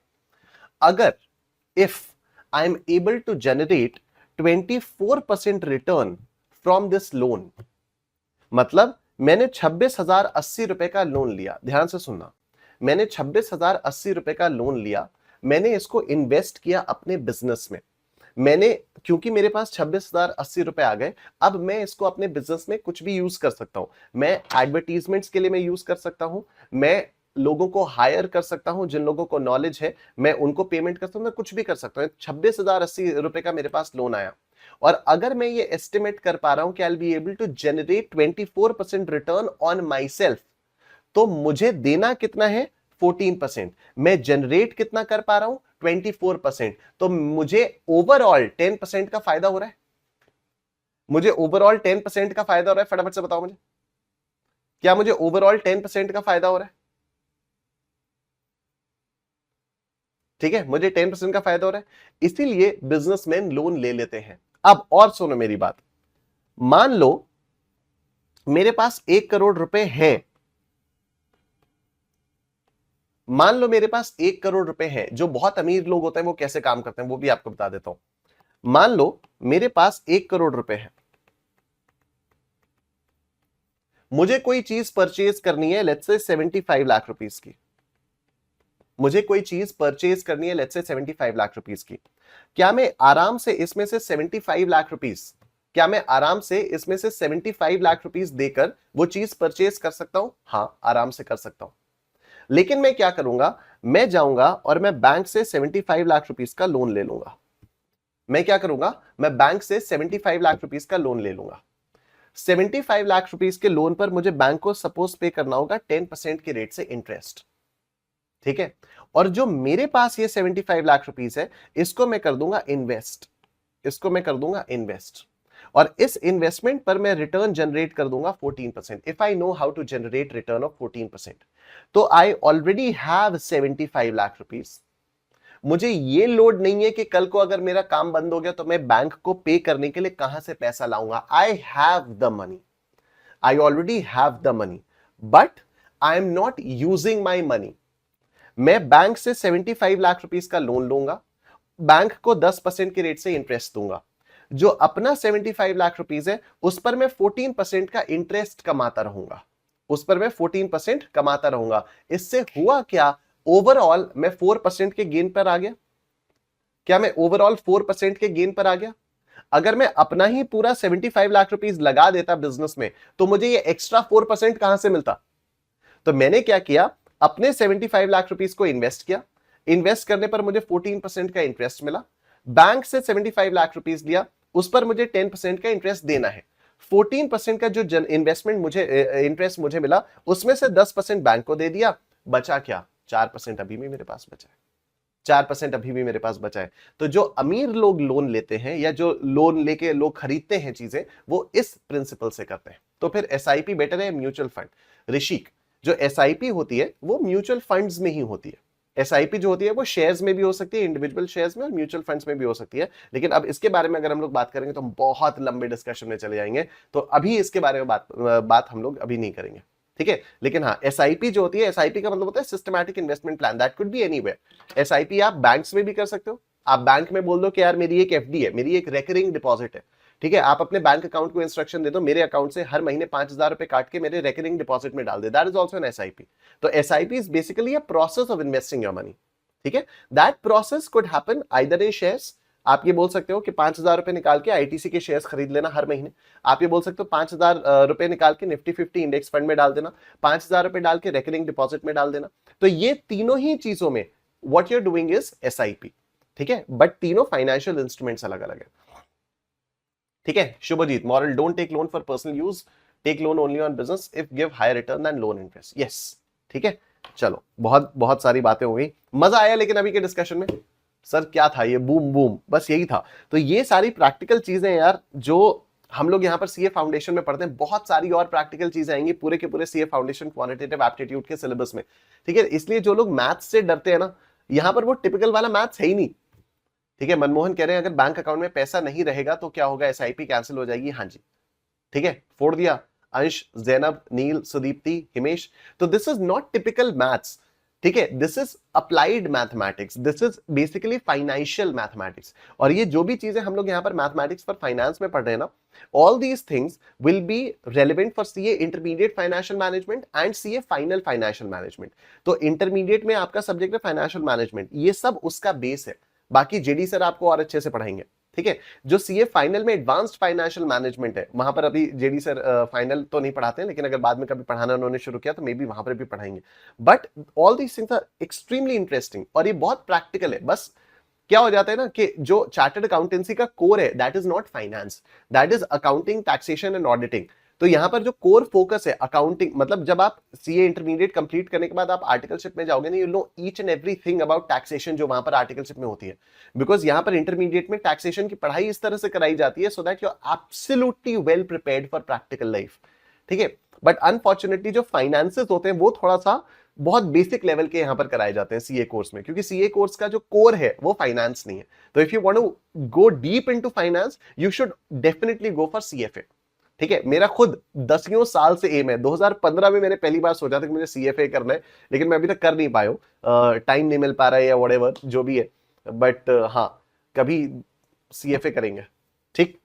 S1: अगर if I am able to generate 24% return from this loan, मतलब मैंने 26,080 रुपए का लोन लिया, ध्यान से सुनना, मैंने 26,080 रुपए का लोन लिया, मैंने इसको इन्वेस्ट किया अपने बिजनेस में। मैंने, क्योंकि मेरे पास 26,080 रुपए आ गए, अब मैं इसको अपने बिजनेस में कुछ भी यूज कर सकता हूं। मैं एडवर्टीजमेंट्स के लिए मैं यूज कर सकता हूं, मैं लोगों को हायर कर सकता हूं, जिन लोगों को नॉलेज है मैं उनको पेमेंट कर सकता हूं, मैं कुछ भी कर सकता हूं। 26,080 रुपए का मेरे पास लोन आया, और अगर मैं ये एस्टिमेट कर पा रहा हूं कि I will be able to generate 24% return on myself, तो मुझे देना कितना है 14%, मैं जनरेट कितना कर पा रहा हूं 24%, तो मुझे ओवरऑल 10% का फायदा हो रहा है। मुझे ओवरऑल 10% का फायदा हो रहा है। फटाफट से बताओ मुझे, क्या मुझे ओवरऑल 10% का फायदा हो रहा है? ठीक है, मुझे 10% का फायदा हो रहा है, इसीलिए बिजनेसमैन लोन ले लेते हैं। अब और सुनो मेरी बात, मान लो मेरे पास 1 करोड़ रुपए हैं, मान लो मेरे पास 1 करोड़ रुपए हैं। जो बहुत अमीर लोग होते हैं वो कैसे काम करते हैं वो भी आपको बता देता हूं। मान लो मेरे पास 1 करोड़ रुपए है, मुझे कोई चीज परचेज करनी है, लेट्स से 75 लाख रुपीस की, मुझे कोई चीज परचेज करनी है लेट्स से 75 लाख रुपीस की। क्या मैं आराम से इसमें से 75 लाख रुपीस, क्या मैं आराम से इसमें से 75 लाख रुपीस देकर वो चीज परचेज कर सकता हूं? हां, आराम से कर सकता हूं। लेकिन मैं क्या करूंगा, मैं जाऊंगा और मैं बैंक से 75 लाख रुपीस का लोन ले लूंगा। मैं क्या करूंगा, मैं बैंक से 75 लाख रुपीस का लोन ले लूंगा। 75 लाख रुपीस के लोन पर मुझे बैंक को सपोज पे करना होगा 10% के रेट से इंटरेस्ट। ठीक है, और जो मेरे पास ये 75 लाख रुपीस है, इसको मैं कर दूंगा इन्वेस्ट, इसको मैं कर दूंगा इन्वेस्ट, और इस इन्वेस्टमेंट पर मैं रिटर्न जनरेट कर दूंगा 14%। If I know how to generate return of 14%, तो I already have 75 lakh rupees. मुझे ये लोड नहीं है कि कल को अगर मेरा काम बंद हो गया तो मैं बैंक को पे करने के लिए कहां से पैसा लाऊंगा। I have the money, I already have the money, but I am not using my money. मैं बैंक से 75 लाख रुपीस का लोन लूंगा, बैंक को 10% के रेट से इंटरेस्ट दूंगा, जो अपना 75 लाख रुपीस है उस पर मैं 14% का इंटरेस्ट कमाता रहूंगा, उस पर मैं 14% कमाता रहूंगा। इससे हुआ क्या, ओवरऑल मैं 4% के गेन पर आ गया। क्या मैं ओवरऑल 4% के गेन पर आ गया? अगर मैं अपना ही पूरा 75 लाख रुपीस लगा देता बिजनेस में, तो मुझे ये एक्स्ट्रा 4% कहां से मिलता? तो मैंने क्या किया, अपने 75 लाख रुपीस को इन्वेस्ट किया, इन्वेस्ट करने पर मुझे 14% का इंटरेस्ट मिला। बैंक से 75 लाख रुपीस लिया, उस पर मुझे 10% का इंटरेस्ट देना है। 14% का जो इन्वेस्टमेंट मुझे इंटरेस्ट मुझे मिला, उसमें से 10% बैंक को दे दिया, बचा क्या, 4% अभी भी मेरे पास बचा है, 4% अभी भी मेरे पास बचा है। तो जो अमीर लोग लोन लेते हैं या जो लोन लेके लोग खरीदते हैं चीजें, वो इस प्रिंसिपल से करते हैं। तो फिर एसआईपी बेटर है म्यूचुअल फंड? ऋषिक, जो एसआईपी होती है वो म्यूचुअल फंड्स में ही होती है। एसआईपी जो होती है वो शेयर्स में भी हो सकती है, इंडिविजुअल शेयर्स में, और म्यूचुअल फंड्स में भी हो सकती है। लेकिन अब इसके बारे में अगर हम लोग बात करेंगे तो हम बहुत लंबे डिस्कशन में चले जाएंगे, तो अभी इसके बारे में बात हम लोग अभी नहीं करेंगे। ठीक है, लेकिन हाँ, एसआईपी जो होती है, एसआईपी का मतलब होता है systematic investment plan, that could be anywhere. SIP आप बैंक्स में भी कर सकते हो। आप बैंक में बोल दो कि यार मेरी एक एफडी है, मेरी एक रेकरिंग डिपॉजिट है, ठीक है, आप अपने बैंक अकाउंट को इंस्ट्रक्शन दे दो, मेरे अकाउंट से हर महीने 5,000 रुपए काट के मेरे रेकरिंग डिपॉजिट में डाल दे, that is also an SIP. तो SIP is basically a process of investing your money. ठीक है, that process could happen either in shares. आप ये बोल सकते हो कि 5,000 रुपए निकाल के आईटीसी के शेयर्स खरीद लेना हर महीने। आप ये बोल सकते हो 5,000 रुपए निकाल के निफ्टी 50 इंडेक्स फंड में डाल देना, 5,000 रुपए डाल के रेकरिंग डिपॉजिट में डाल देना। तो ये तीनों ही चीजों में what you are doing is SIP. ठीक है, बट तीनों फाइनेंशियल इंस्ट्रूमेंट्स अलग अलग है। ठीक है, Shubhajit, moral, don't take loan for personal use, take loan only on business if give higher return then loan interest. Yes, ठीक है, चलो बहुत बहुत सारी बातें हो गई, मजा आया लेकिन अभी के डिस्कशन में। सर क्या था ये, बूम बूम, बस यही था। तो ये सारी प्रैक्टिकल चीजें यार जो हम लोग यहाँ पर सीए फाउंडेशन में पढ़ते हैं, बहुत सारी और प्रैक्टिकल चीजें आएंगी पूरे के पूरे सीए फाउंडेशन क्वांटिटेटिव एप्टीट्यूड के सिलेबस में, ठीक है। इसलिए जो लोग मैथ्स से डरते हैं ना, यहाँ पर वो टिपिकल वाला मैथ्स है ही नहीं, ठीक है। मनमोहन कह रहे हैं अगर बैंक अकाउंट में पैसा नहीं रहेगा तो क्या होगा, एसआईपी कैंसिल हो जाएगी, हाँ जी, ठीक है, फोड़ दिया। अंश, जैनब, नील, सुदीप्ति, हिमेश, तो this is not typical maths, ठीक है, this is applied mathematics, this is basically financial mathematics. और ये जो भी चीजें हम लोग यहाँ पर मैथमेटिक्स पर फाइनेंस में पढ़ रहे हैं ना, all these things will be relevant for CA intermediate financial management and CA final financial management. तो इंटरमीडिएट में आपका सब्जेक्ट है फाइनेंशियल मैनेजमेंट, ये सब उसका बेस है, बाकी जेडी सर आपको और अच्छे से पढ़ाएंगे, ठीक है। जो सीए फाइनल में एडवांस्ड फाइनेंशियल मैनेजमेंट है, वहां पर अभी जेडी सर फाइनल तो नहीं पढ़ाते हैं, लेकिन अगर बाद में कभी पढ़ाना उन्होंने शुरू किया तो मे बी वहां पर भी पढ़ाएंगे। But all these things are extremely interesting और ये बहुत प्रैक्टिकल है। बस क्या हो जाता है ना कि जो चार्टर्ड अकाउंटेंसी का कोर है that is not finance, that is accounting, taxation and auditing. तो यहां पर जो कोर फोकस है अकाउंटिंग, मतलब जब आप सीए इंटरमीडिएट कंप्लीट करने के बाद आप आर्टिकलशिप में जाओगे ना, you know each and everything about taxation जो वहां पर आर्टिकलशिप में होती है, बिकॉज यहां पर इंटरमीडिएट में टैक्सेशन की पढ़ाई इस तरह से कराई जाती है so that you are absolutely well prepared for practical life, ठीक है। बट अनफॉर्चुनेटली जो फाइनेंसेस होते हैं वो थोड़ा सा बहुत बेसिक लेवल के यहां पर कराए जाते हैं सीए कोर्स में, क्योंकि सीए कोर्स का जो कोर है वो फाइनेंस नहीं है। तो if you want to go deep into finance you should definitely go for CFA, ठीक है। मेरा खुद 10 साल से एम है, 2015 में मैंने पहली बार सोचा था कि मुझे सीएफए करना है, लेकिन मैं अभी तक कर नहीं पाया, टाइम नहीं मिल पा रहा है या व्हाटएवर जो भी है। बट हाँ, कभी सीएफए करेंगे, ठीक,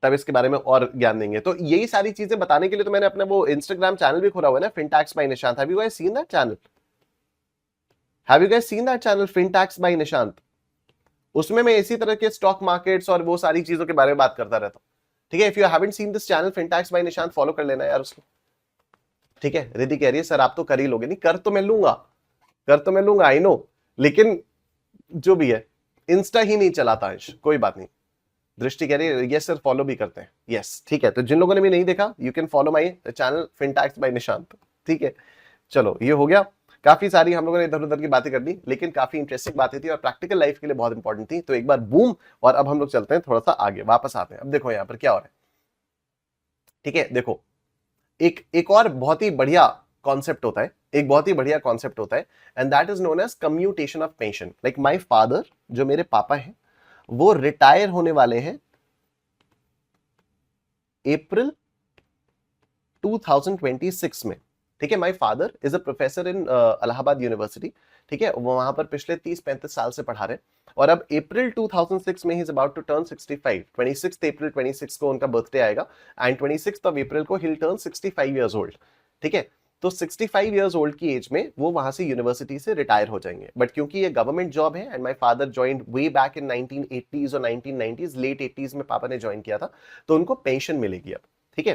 S1: तब इसके बारे में और ज्ञान देंगे। तो यही सारी चीजें बताने के लिए तो मैंने अपना वो इंस्टाग्राम चैनल भी खोला हुआ है ना, Fintax by Nishant. Have you guys seen that channel? Have you guys seen that channel Fintax by Nishant? उसमें मैं इसी तरह के स्टॉक मार्केट्स और वो सारी चीजों के बारे में बात करता रहता हूँ, ठीक है। If you haven't seen this channel Fintax by Nishant, follow कर लेना यार उसको, ठीक है। रिद्धि कह रही है सर आप तो कर ही लोगे, नहीं कर तो मैं लूंगा, कर तो मैं लूंगा, आई नो, लेकिन जो भी है इंस्टा ही नहीं चलाता अंश, कोई बात नहीं। दृष्टि कह रही है यस सर फॉलो भी करते हैं, यस ठीक है। तो जिन लोगों ने भी नहीं देखा you can follow my channel Fintax by Nishant, ठीक है। चलो ये हो गया, काफी सारी हम लोगों ने इधर उधर की बातें कर दी, लेकिन काफी इंटरेस्टिंग बातें थी और प्रैक्टिकल लाइफ के लिए बहुत इंपॉर्टेंट थी। तो एक बार बूम, और अब हम लोग चलते हैं थोड़ा सा आगे, वापस आते हैं। अब देखो यहाँ पर क्या हो रहा है, ठीक है। देखो एक और बहुत ही बढ़िया कॉन्सेप्ट होता है, एक बहुत ही बढ़िया कॉन्सेप्ट होता है, and that is known as commutation of pension. Like my father, जो मेरे पापा हैं, वो रिटायर होने वाले हैं अप्रैल 2026 में, ठीक है। My father is a professor in Allahabad university, ठीक है। वो वहां पर पिछले 30-35 साल से पढ़ा रहे हैं, और अब अप्रैल 2006 में ही इज अबाउट टू टर्न 65, 26 अप्रैल 26 को उनका बर्थडे आएगा, एंड 26 अप्रैल को ही विल टर्न 65 इयर्स ओल्ड, ठीक है। तो 65 इयर्स ओल्ड की एज में वो वहां से यूनिवर्सिटी से रिटायर हो जाएंगे। बट क्योंकि ये गवर्नमेंट जॉब है, and my father joined way back in 1980s और 1990s, लेट 80s में पापा ने ज्वाइन किया था, तो उनको पेंशन मिलेगी अब, ठीक है।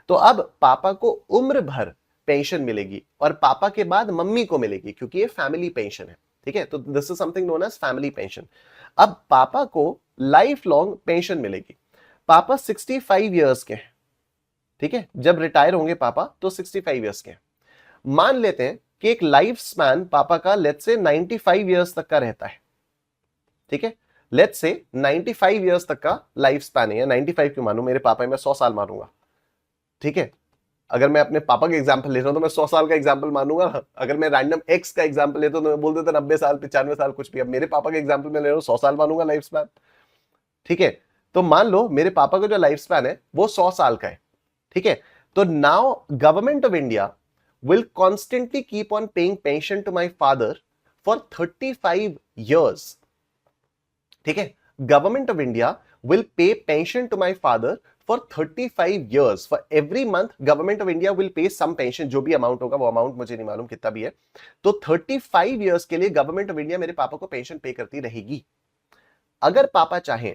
S1: तो अब पापा को उम्र भर पेंशन मिलेगी, और पापा के बाद मम्मी को मिलेगी, क्योंकि ये फैमिली पेंशन है, ठीक है। तो this is something known as family pension. अब पापा को लाइफ लॉन्ग पेंशन मिलेगी। पापा 65 इयर्स के हैं, ठीक है। जब रिटायर होंगे पापा तो 65 इयर्स के हैं। मान लेते हैं कि एक लाइफ स्पैन पापा का लेट्स से 95 इयर्स तक का रहता है, ठीक है। लेट्स से 95 इयर्स तक का लाइफ स्पैन है, 95 क्यों मानूं, मेरे पापा मैं 100 साल मानूंगा, ठीक है। अगर मैं अपने पापा का एग्जांपल ले रहा हूं तो मैं 100 साल का एग्जांपल मानूंगा। अगर मैं रैंडम एक्स का एग्जांपल लेता हूं तो मैं बोल देता 90 साल, 95 साल, कुछ भी। अब मेरे पापा का एग्जांपल मैं ले रहा हूं, 100 साल मानूंगा लाइफ स्पैन, ठीक है। तो मान लो मेरे पापा का जो लाइफ स्पैन है वो 100 साल का है, ठीक है। तो now government of India will constantly keep on paying pension to my father for 35 years, ठीक है। Government of India will pay pension to my father for 35 years. For every month government of India will pay some pension, जो भी amount होगा, वो amount मुझे नहीं मालूम कितना भी है। तो 35 इयर्स के लिए गवर्नमेंट ऑफ इंडिया मेरे पापा को पेंशन पे करती रहेगी। अगर पापा चाहें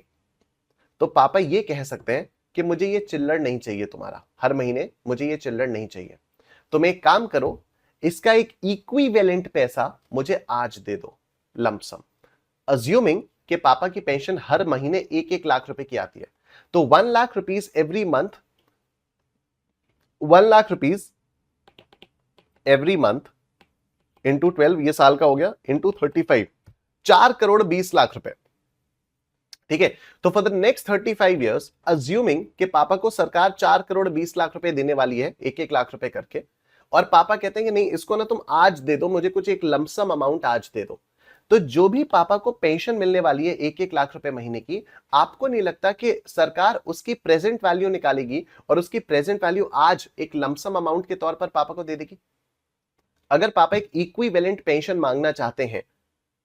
S1: तो पापा ये कह सकते हैं कि मुझे ये चिल्लड़ नहीं चाहिए तुम्हारा, हर महीने मुझे ये चिल्लड़ नहीं चाहिए, तुम एक काम करो, इसका एक इक्विवेलेंट पैसा मुझे आज दे दो, लंपसम। अज्यूमिंग कि पापा की पेंशन हर महीने 1-1 लाख रुपए की आती है, तो 1 lakh rupees every month, 1 lakh rupees every month into 12, ये साल का हो गया, इंटू 35, 4,20,00,000 रुपए। ठीक है, तो for the next 35 years assuming कि पापा को सरकार 4,20,00,000 रुपए देने वाली है, 1-1 लाख रुपए करके, और पापा कहते हैं कि नहीं इसको ना तुम आज दे दो, मुझे कुछ एक लमसम अमाउंट आज दे दो, तो जो भी पापा को पेंशन मिलने वाली है 1-1 लाख रुपए महीने की, आपको नहीं लगता कि सरकार उसकी प्रेजेंट वैल्यू निकालेगी और उसकी प्रेजेंट वैल्यू आज एक लमसम अमाउंट के तौर पर पापा को दे देगी? अगर पापा एक इक्विवेलेंट पेंशन मांगना चाहते हैं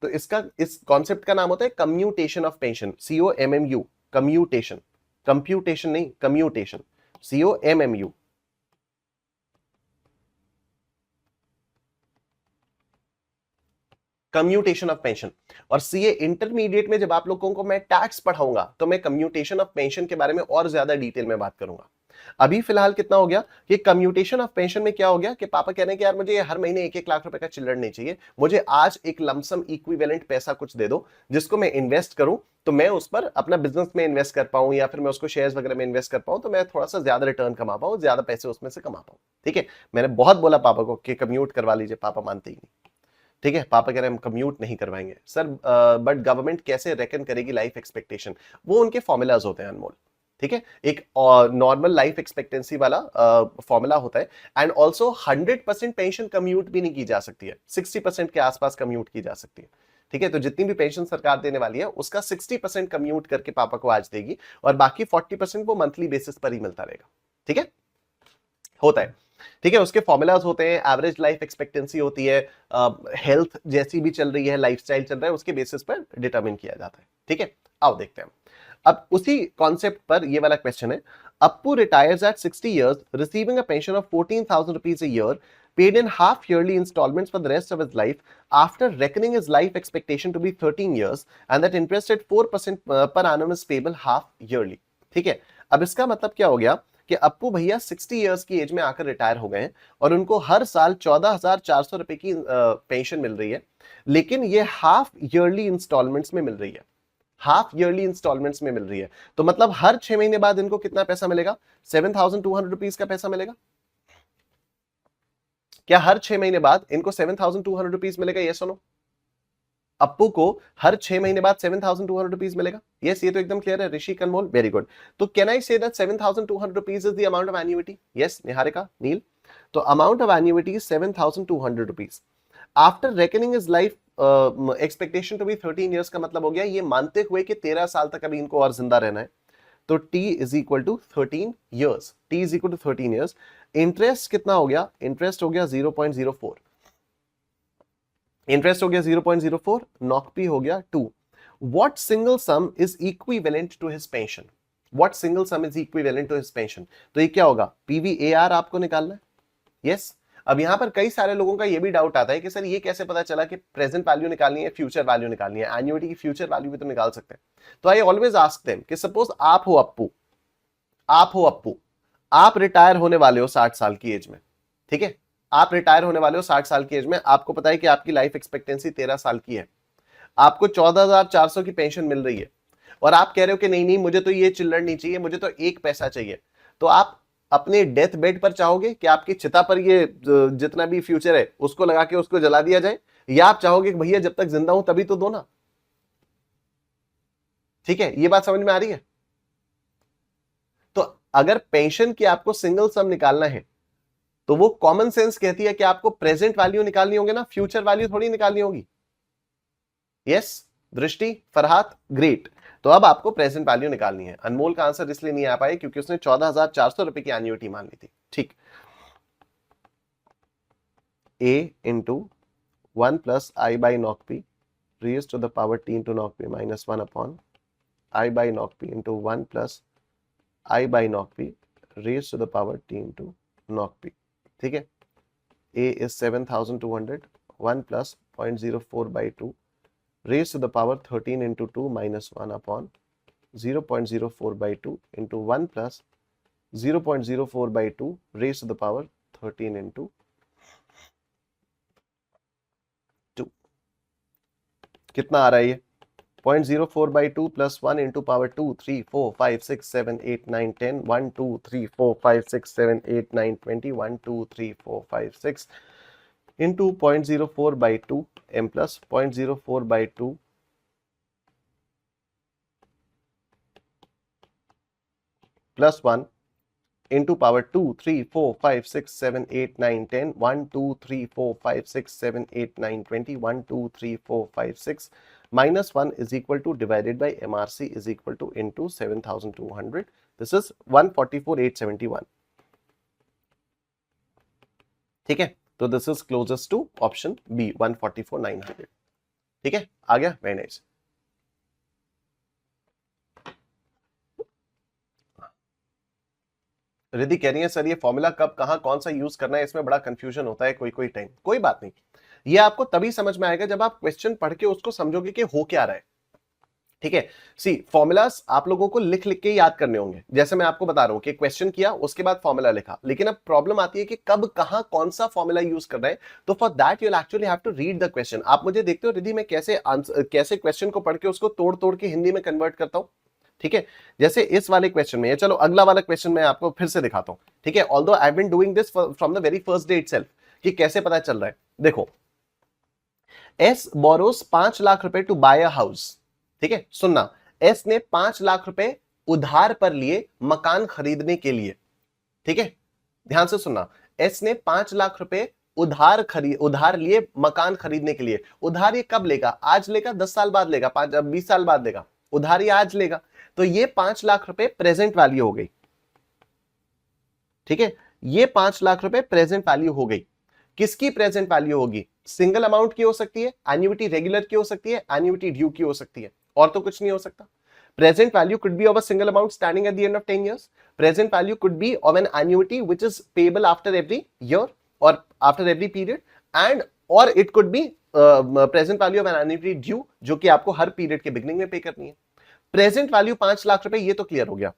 S1: तो इसका, इस कॉन्सेप्ट का नाम होता है commutation of pension, COMMU, commutation, computation नहीं, commutation, COMMU। Commutation of pension. और सीए इंटरमीडिएट में जब आप लोगों को मैं टैक्स पढ़ाऊंगा तो मैं कम्यूटेशन ऑफ पेंशन के बारे में और ज्यादा डिटेल में बात करूंगा। अभी फिलहाल कितना हो गया कि कम्यूटेशन ऑफ पेंशन में क्या हो गया कि पापा कह रहे हैं कि यार मुझे हर महीने 1-1 लाख रुपए का चिल्लड़ नहीं चाहिए, मुझे आज एक लमसम इक्विवेलेंट पैसा कुछ दे दो जिसको मैं इन्वेस्ट करूं, तो मैं उस पर अपना बिजनेस में इन्वेस्ट कर पाऊं या फिर मैं उसको शेयर्स वगैरह में इन्वेस्ट कर पाऊं, तो मैं थोड़ा सा ज्यादा रिटर्न कमा पाऊं, ज्यादा पैसे उसमें से कमा पाऊं। ठीक है, मैंने बहुत बोला पापा को कि कम्यूट करवा लीजिए, पापा मानते ही नहीं। ठीक है, पापा कह रहे हैं हम कम्यूट नहीं करवाएंगे सर, बट गवर्नमेंट कैसे रेकन करेगी लाइफ एक्सपेक्टेशन, वो उनके फॉर्मूलाज होते हैं अनमोल। ठीक है, एक नॉर्मल लाइफ एक्सपेक्टेंसी वाला फॉर्मूला होता है। एंड ऑल्सो 100% पेंशन कम्यूट भी नहीं की जा सकती है, 60% के आसपास कम्यूट की जा सकती है। ठीक है, तो जितनी भी पेंशन सरकार देने वाली है उसका 60% कम्यूट करके पापा को आज देगी और बाकी 40% वो मंथली बेसिस पर ही मिलता रहेगा। ठीक है, होता है। ठीक है, उसके फॉर्मूलाज होते हैं, एवरेज लाइफ एक्सपेक्टेंसी होती है, हेल्थ जैसी भी चल रही है, लाइफस्टाइल चल रहा है, उसके बेसिस पर डिटरमिन किया जाता है। ठीक है, आओ देखते हैं। अब उसी कॉन्सेप्ट पर ये वाला क्वेश्चन है, Appu retires at 60 years receiving a pension of 14,000 rupees a year paid in half yearly installments for the rest of his life after reckoning his life expectation to be 13 years and that interest at 4% per annum is payable half yearly। ठीक है, अब इसका मतलब क्या हो गया कि अप्पू भैया 60 इयर्स की एज में आकर रिटायर हो गए हैं और उनको हर साल 14,400 रुपए की पेंशन मिल रही है, लेकिन ये हाफ ईयरली इंस्टॉलमेंट्स में मिल रही है, हाफ ईयरली इंस्टॉलमेंट्स में मिल रही है। तो मतलब हर 6 महीने बाद इनको कितना पैसा मिलेगा? 7,200 रुपीज का पैसा मिलेगा। क्या हर 6 महीने बाद इनको 7,200 रुपीज मिलेगा? ये सुनो, अप्पू को हर 6 महीने बाद 7,200 रुपीज मिलेगा। यस, ये तो एकदम क्लियर है। Rishi Kanmol, very good. तो can I say that 7,200 rupees is the amount of annuity? Yes, Niharika, Neel. तो amount of annuity is 7,200 rupees after reckoning is life expectancy to be 13 years. का मतलब हो गया ये मानते हुए कि 13 साल तक अभी इनको और जिंदा रहना है, तो t is equal to 13 years, t is equal to 13 years. Interest कितना हो गया? इंटरेस्ट हो गया 0.04, इंटरेस्ट हो गया 0.04, नॉकपी हो गया 2। What single sum is equivalent to his pension? What single sum is equivalent to his pension? तो ये क्या होगा? PVAR आपको निकालना है। यस, अब यहां पर कई सारे लोगों का ये भी डाउट आता है कि सर ये कैसे पता चला कि प्रेजेंट वैल्यू निकालनी है, फ्यूचर वैल्यू निकालनी है? एन्युइटी की फ्यूचर वैल्यू भी तो निकाल सकते हैं। तो आई ऑलवेज आस्क देम कि सपोज आप हो अप्पू, आप रिटायर होने वाले हो 60 साल की एज में। ठीक है, आप रिटायर होने वाले हो 60 साल की एज में, आपको पता है कि आपकी लाइफ एक्सपेक्टेंसी 13 साल की है, आपको 14,400 की पेंशन मिल रही है और आप कह रहे हो कि नहीं नहीं मुझे तो ये चिल्लड़ नहीं चाहिए, मुझे तो एक पैसा चाहिए। तो आप अपने डेथ बेड पर चाहोगे कि आपकी चिता पर ये जितना भी फ्यूचर है उसको लगा के उसको जला दिया जाए, या आप चाहोगे कि भैया जब तक जिंदा हूं तभी तो दो ना? ठीक है, ये बात समझ में आ रही है? तो अगर पेंशन की आपको सिंगल सम निकालना है तो वो कॉमन सेंस कहती है कि आपको प्रेजेंट वैल्यू निकालनी होगी ना, फ्यूचर वैल्यू थोड़ी निकालनी होगी। यस, दृष्टि, फरहात, ग्रेट। तो अब आपको प्रेजेंट वैल्यू निकालनी है। अनमोल का आंसर इसलिए नहीं आ पाए क्योंकि उसने 14,400 रुपए की एन्युइटी मान ली थी। ठीक, a into 1 plus I by NOCP raise to the power t into NOCP minus 1 upon I by NOCP into 1 plus I by NOCP raise to the power t into NOCP. ठीक है, a is 7,200, 1 plus 0.04 by 2 raised to the power 13 into 2 minus 1 upon 0.04 by 2 into 1 plus 0.04 by 2 raised to the power 13 into 2। कितना आ रहा है ये? 0.04 by 2 plus 1 into power 2, 3, 4, 5, 6, 7, 8, 9, 10, 1, 2, 3, 4, 5, 6, 7, 8, 9, 20, 1, 2, 3, 4, 5, 6 into 0.04 by 2 m plus 0.04 by 2 plus 1 into power 2, 3, 4, 5, 6, 7, 8, 9, 10, 1, 2, 3, 4, 5, 6, 7, 8, 9, 20, 1, 2, 3, 4, 5, 6, minus 1 is equal to divided by MRC is equal to into 7,200. This is 144,871. ठीक है, तो this is closest to option B, 144,900. ठीक है, आ गया, very nice. Riddhi कह रही है sir ये फॉर्मूला कब कहां कौन सा यूज करना है, इसमें बड़ा कंफ्यूजन होता है कोई टाइम. कोई बात नहीं, ये आपको तभी समझ में आएगा जब आप क्वेश्चन पढ़ के उसको समझोगे कि हो क्या रहा है. ठीक है, सी फॉर्मूलास आप लोगों को लिख लिख के याद करने होंगे. जैसे मैं आपको बता रहा हूं कि क्वेश्चन किया उसके बाद फॉर्मूला लिखा, लेकिन अब प्रॉब्लम आती है कि कब कहां कौन सा फॉर्मूला यूज कर रहे हैं. तो for that you will actually have to read the question. आप मुझे देखते हो रिद्धि मैं कैसे क्वेश्चन को पढ़ के उसको तोड़ तोड़ के हिंदी में कन्वर्ट करता हूं. ठीक है, जैसे इस वाले क्वेश्चन में, चलो अगला वाला क्वेश्चन मैं आपको फिर से दिखाता हूं. ठीक है, although I have been doing this from the very first day itself कि कैसे पता चल रहा है. देखो, एस बोरोस 5 लाख रुपए टू बाय अ हाउस. ठीक है, सुनना, एस ने 5 लाख रुपए उधार पर लिए मकान खरीदने के लिए. ठीक है, ध्यान से सुनना, एस ने 5 लाख रुपए उधार लिए मकान खरीदने के लिए. उधार ये कब लेगा? आज लेगा, 10 साल बाद लेगा, 20 साल बाद लेगा? उधार ये आज लेगा. तो ये 5 लाख रुपए प्रेजेंट वैल्यू हो गई. ठीक है, ये 5 लाख रुपए प्रेजेंट वैल्यू हो गई. किसकी प्रेजेंट वैल्यू होगी? सिंगल अमाउंट की हो सकती है, एन्युइटी रेगुलर की हो सकती है, एन्युइटी ड्यू की हो सकती है, और तो कुछ नहीं हो सकता. Present value could be of a single amount standing at the end of 10 years. Present value could be of an annuity which is payable after every year or after every period, and or it could be present value of an annuity due जो कि आपको हर period के beginning में पे करनी है. Present value 5 lakh रुपए, ये तो क्लियर हो गया.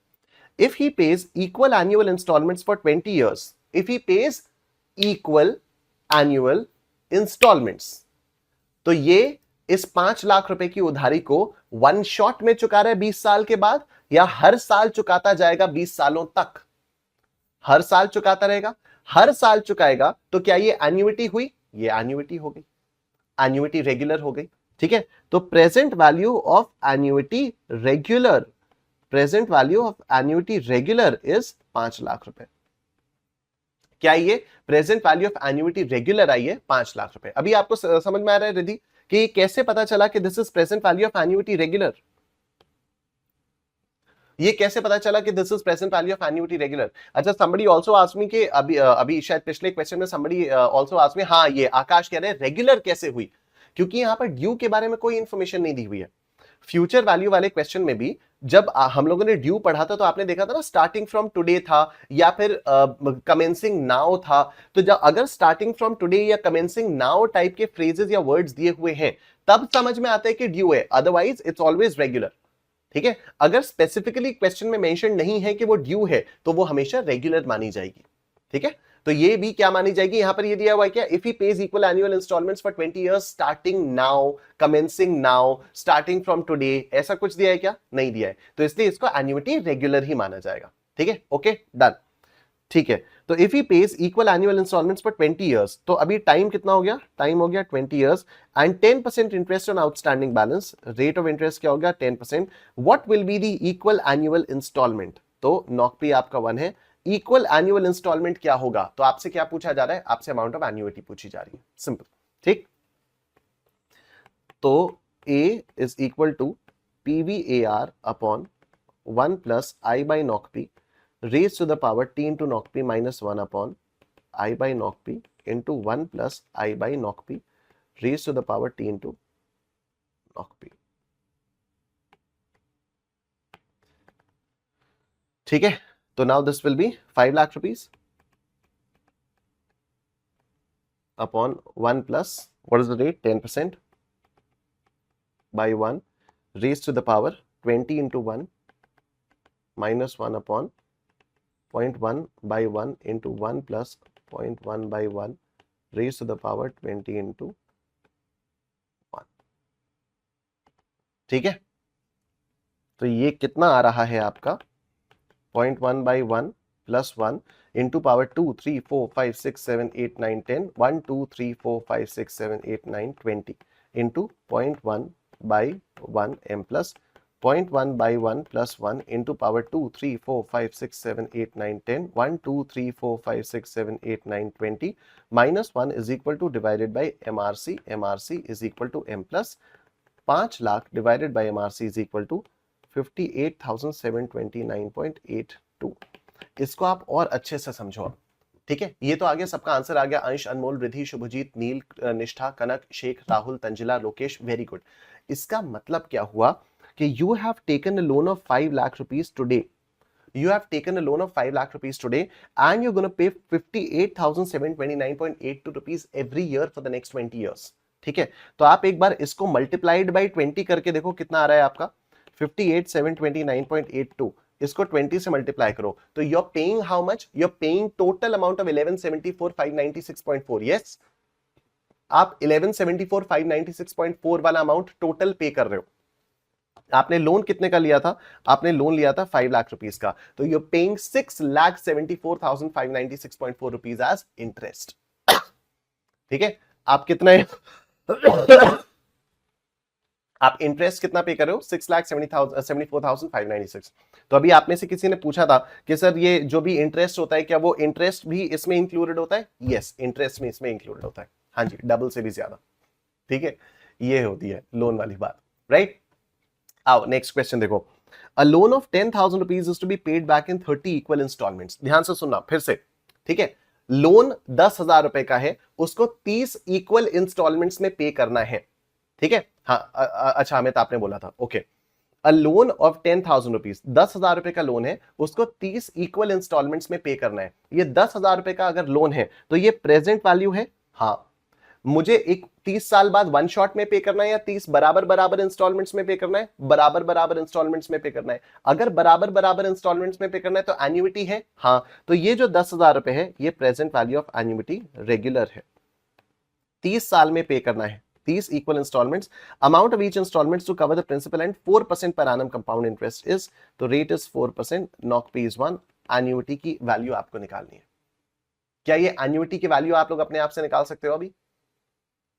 S1: If he pays equal annual instalments for 20 years, if he pays equal annual instalments, तो ये इस 5 लाख रुपए की उधारी को वन शॉट में चुका रहा है 20 साल के बाद, या हर साल चुकाता जाएगा 20 सालों तक? हर साल चुकाता रहेगा. हर साल चुकाएगा तो क्या ये एन्युइटी हुई? ये एन्युइटी हो गई, एन्युइटी रेगुलर हो गई. ठीक है, तो present value of annuity regular, present value of annuity regular is 5 lakh रुपए. क्या ये present value of annuity regular आई है 5 लाख रुपए? अभी आपको समझ में आ रहा है रिद्धि कि कैसे पता चला कि this is present value of annuity regular? ये कैसे पता चला कि this is present value of annuity regular? अच्छा, somebody also asked me कि अभी शायद पिछले क्वेश्चन में somebody also asked me, हाँ ये आकाश कह रहे हैं रेगुलर कैसे हुई, क्योंकि यहां पर ड्यू के बारे में कोई इंफॉर्मेशन नहीं दी हुई है. फ्यूचर वैल्यू वाले क्वेश्चन में भी जब हम लोगों ने ड्यू पढ़ा था तो आपने देखा था ना, स्टार्टिंग फ्रॉम टुडे था या फिर कमेंसिंग नाउ था. तो जब अगर स्टार्टिंग फ्रॉम टुडे या कमेंसिंग नाउ टाइप के फ्रेजेस या वर्ड्स दिए हुए हैं तब समझ में आता है कि ड्यू है, अदरवाइज इट्स ऑलवेज रेगुलर. ठीक है, अगर स्पेसिफिकली क्वेश्चन में मेंशन नहीं है कि वो ड्यू है तो वो हमेशा रेगुलर मानी जाएगी. ठीक है, तो ये भी क्या मानी जाएगी? यहां पर ये दिया हुआ है क्या? If he pays equal annual instalments for 20 years starting now, commencing now, starting from today, ऐसा कुछ दिया है क्या? नहीं दिया है, तो इसलिए इसको एन्युइटी रेगुलर ही माना जाएगा. ठीक है, ओके डन. ठीक है, तो if he pays equal annual instalments for 20 years, तो अभी टाइम कितना हो गया? टाइम हो गया 20 years and 10% interest on outstanding balance. Rate of interest क्या हो गया? 10%. What will be the equal annual instalment? तो नॉकपी आपका 1 है. इक्वल एनुअल इंस्टॉलमेंट क्या होगा? तो आपसे क्या पूछा जा रहा है? आपसे अमाउंट ऑफ एन्युइटी पूछी जा रही है. सिंपल. ठीक, तो A is equal to PVAR upon 1 plus I by NOCP raised to the power t into knock p minus 1 upon I by knock p into 1 plus I by knock p raised to the power t into knock p. ठीक है, तो now this will be 5 lakh rupees upon 1 plus, what is the rate? 10% by 1 raised to the power 20 into 1 minus 1 upon 0.1 by 1 into 1 plus 0.1 by 1 raised to the power 20 into 1. ठीक है, तो ये कितना आ रहा है आपका? 0.1 by 1 plus 1 into power 2, 3, 4, 5, 6, 7, 8, 9, 10, 1, 2, 3, 4, 5, 6, 7, 8, 9, 20 into 0.1 by 1 m plus 0.1 by 1 plus 1 into power 2, 3, 4, 5, 6, 7, 8, 9, 10, 1, 2, 3, 4, 5, 6, 7, 8, 9, 20, minus 1 is equal to divided by MRC, MRC is equal to M plus 5 lakh divided by MRC is equal to 58,729.82। इसको आप और अच्छे से समझो। ठीक है, ये तो आ गया, सबका आंसर आ गया। अंश, अनमोल, रिधि, शुभजीत, नील, निष्ठा, कनक, शेख, राहुल, तंजिला, लोकेश, वेरी गुड। इसका मतलब क्या हुआ कि you have taken a loan of 5 lakh rupees today, you have taken a loan of 5 lakh rupees today and you're going to pay 58,729.82 rupees every year for the next 20 years। ठीक है, तो आप एक बार इसको मल्टीप्लाइड बाय 20 करके देखो कितना आ रहा है आपका 58,729.82, इसको 20 से मल्टीप्लाई करो तो you are paying how much, you are paying total amount of 1174,596.4। Yes, आप 1174,596.4 वाला अमाउंट टोटल पे कर रहे हो। आपने लोन कितने का लिया था, आपने लोन लिया था 5 लाख रुपीस का, तो you paying 6,74,596.4 rupees as interest. ठीक है, आप कितना आप इंटरेस्ट कितना पे कर रहे हो, 6,74,596। तो अभी आप में से किसी ने पूछा था कि सर ये जो भी इंटरेस्ट होता है क्या वो इंटरेस्ट भी इसमें इंक्लूडेड होता है? यस, इंटरेस्ट में इसमें इंक्लूडेड होता है। हाँ जी, डबल से भी ज्यादा। ठीक है, ये होती है लोन वाली बात, राइट। आओ नेक्स्ट क्वेश्चन देखो। A loan of 10,000 rupees is to be paid back in 30 equal installments. ध्यान से सुनना फिर से, ठीक है। लोन 10,000 रुपए का है, उसको 30 इक्वल इंस्टॉलमेंट्स में पे करना है। ठीक है, हाँ अच्छा अमित आपने बोला था, okay. A loan of 10,000 rupees, 10,000 रुपए का लोन है, उसको 30 इक्वल इंस्टॉलमेंट्स में पे करना है। ये 10,000 रुपए का अगर लोन है तो ये प्रेजेंट वैल्यू है। हाँ, मुझे एक 30 साल बाद वन शॉट में पे करना है या 30 बराबर बराबर इंस्टॉलमेंट्स में पे करना है? बराबर बराबर इंस्टॉलमेंट्स में पे करना है। अगर बराबर बराबर इंस्टॉलमेंट्स में पे करना है तो एन्युइटी है। हाँ, तो ये जो 10,000 रुपए है ये present value of annuity regular है। 30 साल में पे करना है, 30 equal instalments. Amount of each instalments to cover the principal and 4% per annum compound interest is, तो rate is 4%, NOCP is 1। Annuity की वैल्यू आपको निकालनी है। क्या ये एन्युइटी की वैल्यू आप लोग अपने आप से निकाल सकते हो? अभी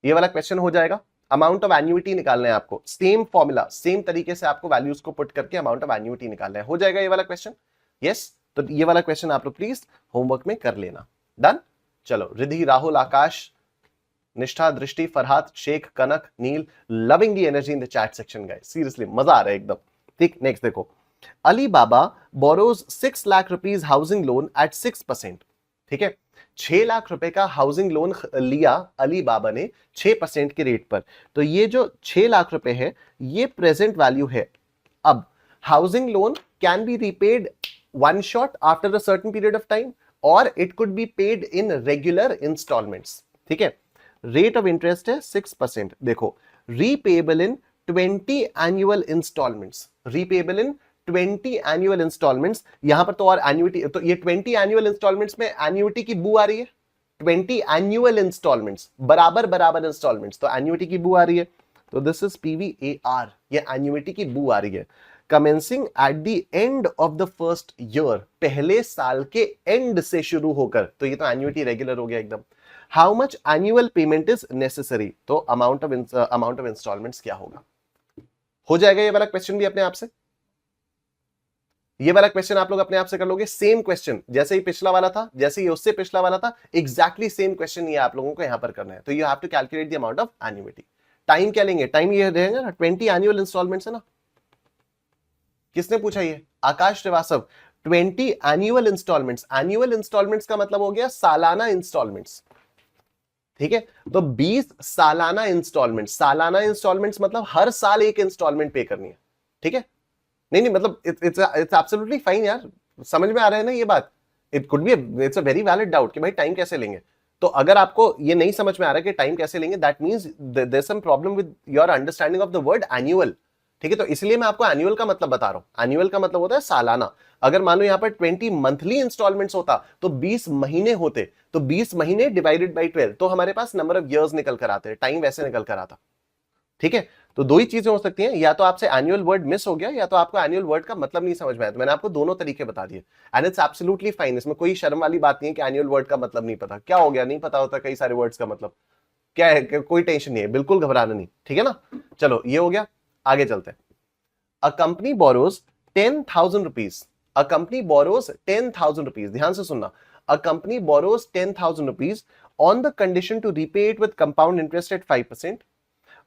S1: ये वाला क्वेश्चन हो जाएगा, अमाउंट ऑफ एन्युइटी निकालना है आपको। सेम फॉर्मूला, सेम तरीके से आपको वैल्यूज को पुट करके अमाउंट ऑफ एन्युइटी निकालना है। हो जाएगा ये वाला क्वेश्चन? यस, तो ये वाला क्वेश्चन आप लोग प्लीज होमवर्क में कर लेना। डन। चलो, Ridhi, Rahul, Akash, Nishtha, Drishti, Farhad, Shaikh, Kanak, Neel, loving the energy in the chat section guys, seriously मजा आ रहा है एकदम। ठीक, नेक्स्ट देखो। Ali Baba borrows 6 lakh rupees housing loan at 6%। ठीक है, 6 लाख रुपए का हाउसिंग लोन लिया अली बाबा ने 6% के रेट पर। तो ये जो 6 लाख रुपए है ये प्रेजेंट वैल्यू है। अब housing loan can be repaid one shot after a certain period of time और it could be paid in regular installments. ठीक है, रेट ऑफ इंटरेस्ट है 6%। देखो, repayable in 20 annual installments, repayable in 20 annual installments. यहां पर तो और annuity, तो ये 20 एनुअल इंस्टॉलमेंट्स में एन्युइटी की बू आ रही है। 20 एनुअल इंस्टॉलमेंट्स, बराबर बराबर इंस्टॉलमेंट्स, तो एन्युइटी की बू आ रही है। तो दिस इज PVAR, ये एन्युइटी की बू आ रही है। Commencing eight the end of the first year, पहले साल के एंड से शुरू होकर, तो ये तो एन्युइटी रेगुलर हो गया एकदम। How much annual payment is necessary, तो अमाउंट ऑफ इंस्टॉलमेंट्स क्या होगा? हो जाएगा ये वाला क्वेश्चन भी अपने आप से। ये वाला क्वेश्चन आप लोग अपने आप से कर लोगे। सेम क्वेश्चन जैसे ही पिछला वाला था, जैसे ही उससे पिछला वाला था, एग्जैक्टली सेम क्वेश्चन ये आप लोगों को यहां पर करना है। तो you have to calculate the amount of annuity. Time क्या लेंगे? टाइम ये रहेगा ना, 20 एनुअल इंस्टॉलमेंट्स है ना। किसने पूछा ये? Akash Srivastava. 20 annual installments, annual installments का मतलब हो गया सालाना इंस्टॉलमेंट्स। ठीक है, तो 20 सालाना इंस्टॉलमेंट्स, सालाना इंस्टॉलमेंट्स मतलब हर साल एक इंस्टॉलमेंट पे करनी है। ठीक है, नहीं मतलब इट्स एब्सोल्युटली फाइन यार, समझ में आ रहा है ना ये बात। It could B, it's a very valid doubt कि भाई टाइम कैसे लेंगे। तो अगर आपको ये नहीं समझ में आ रहा है कि टाइम कैसे लेंगे, that means there is some problem with your understanding of the word annual. ठीक है, तो इसलिए मैं आपको एनुअल का मतलब बता रहा हूं। एनुअल का मतलब होता है सालाना। अगर मान लो यहां पर 20 मंथली इंस्टॉलमेंट्स होता तो 20 महीने होते, तो 20 महीने डिवाइडेड बाई 12, तो हमारे पास नंबर ऑफ ईयर्स निकल कर आते, टाइम वैसे निकल कर आता। ठीक है, तो दो ही चीजें हो सकती हैं, या तो आपसे एनुअल वर्ड मिस हो गया या तो आपको एनुअल वर्ड का मतलब नहीं समझ में आया। तो मैंने आपको दोनों तरीके बता दिए एंड इट्स एब्सोल्युटली फाइन। इसमें कोई शर्म वाली बात नहीं है कि एनुअल वर्ड का मतलब नहीं पता। क्या हो गया, नहीं पता होता कई सारे वर्ड्स का मतलब, क्या है, कोई टेंशन नहीं है, बिल्कुल घबराना नहीं। ठीक है ना, चलो ये हो गया, आगे चलते हैं। A company borrows 10,000 rupees, a company borrows 10,000 rupees, ध्यान से सुनना, a company borrows 10,000 rupees on the condition to repay it with compound interest at 5%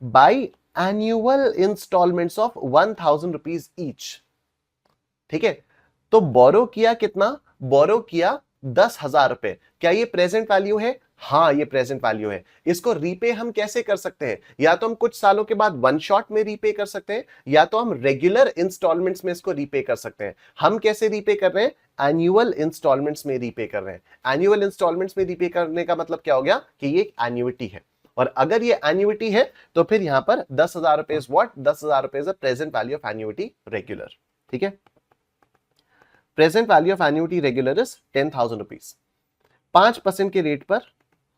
S1: by annual installments of 1,000 rupees each. ठीक है, तो बोरो किया कितना, बोरो किया 10,000 रुपए। क्या ये प्रेजेंट वैल्यू है? हाँ, ये प्रेजेंट वैल्यू है। इसको रीपे हम कैसे कर सकते हैं? या तो हम कुछ सालों के बाद वन शॉट में रीपे कर सकते हैं, या तो हम रेगुलर इंस्टॉलमेंट्स में इसको रीपे कर सकते हैं। हम कैसे रीपे कर रहे हैं? एनुअल इंस्टॉलमेंट्स में रीपे कर रहे हैं। एनुअल इंस्टॉलमेंट्स में रीपे करने का मतलब क्या हो गया कि ये एक एन्युइटी है, और अगर ये एन्युइटी है तो फिर यहां पर 10,000 रुपए इज व्हाट, 10,000 रुपए is the present value of annuity regular. ठीक है, present value of annuity regular is 10,000 rupees. 5% के रेट पर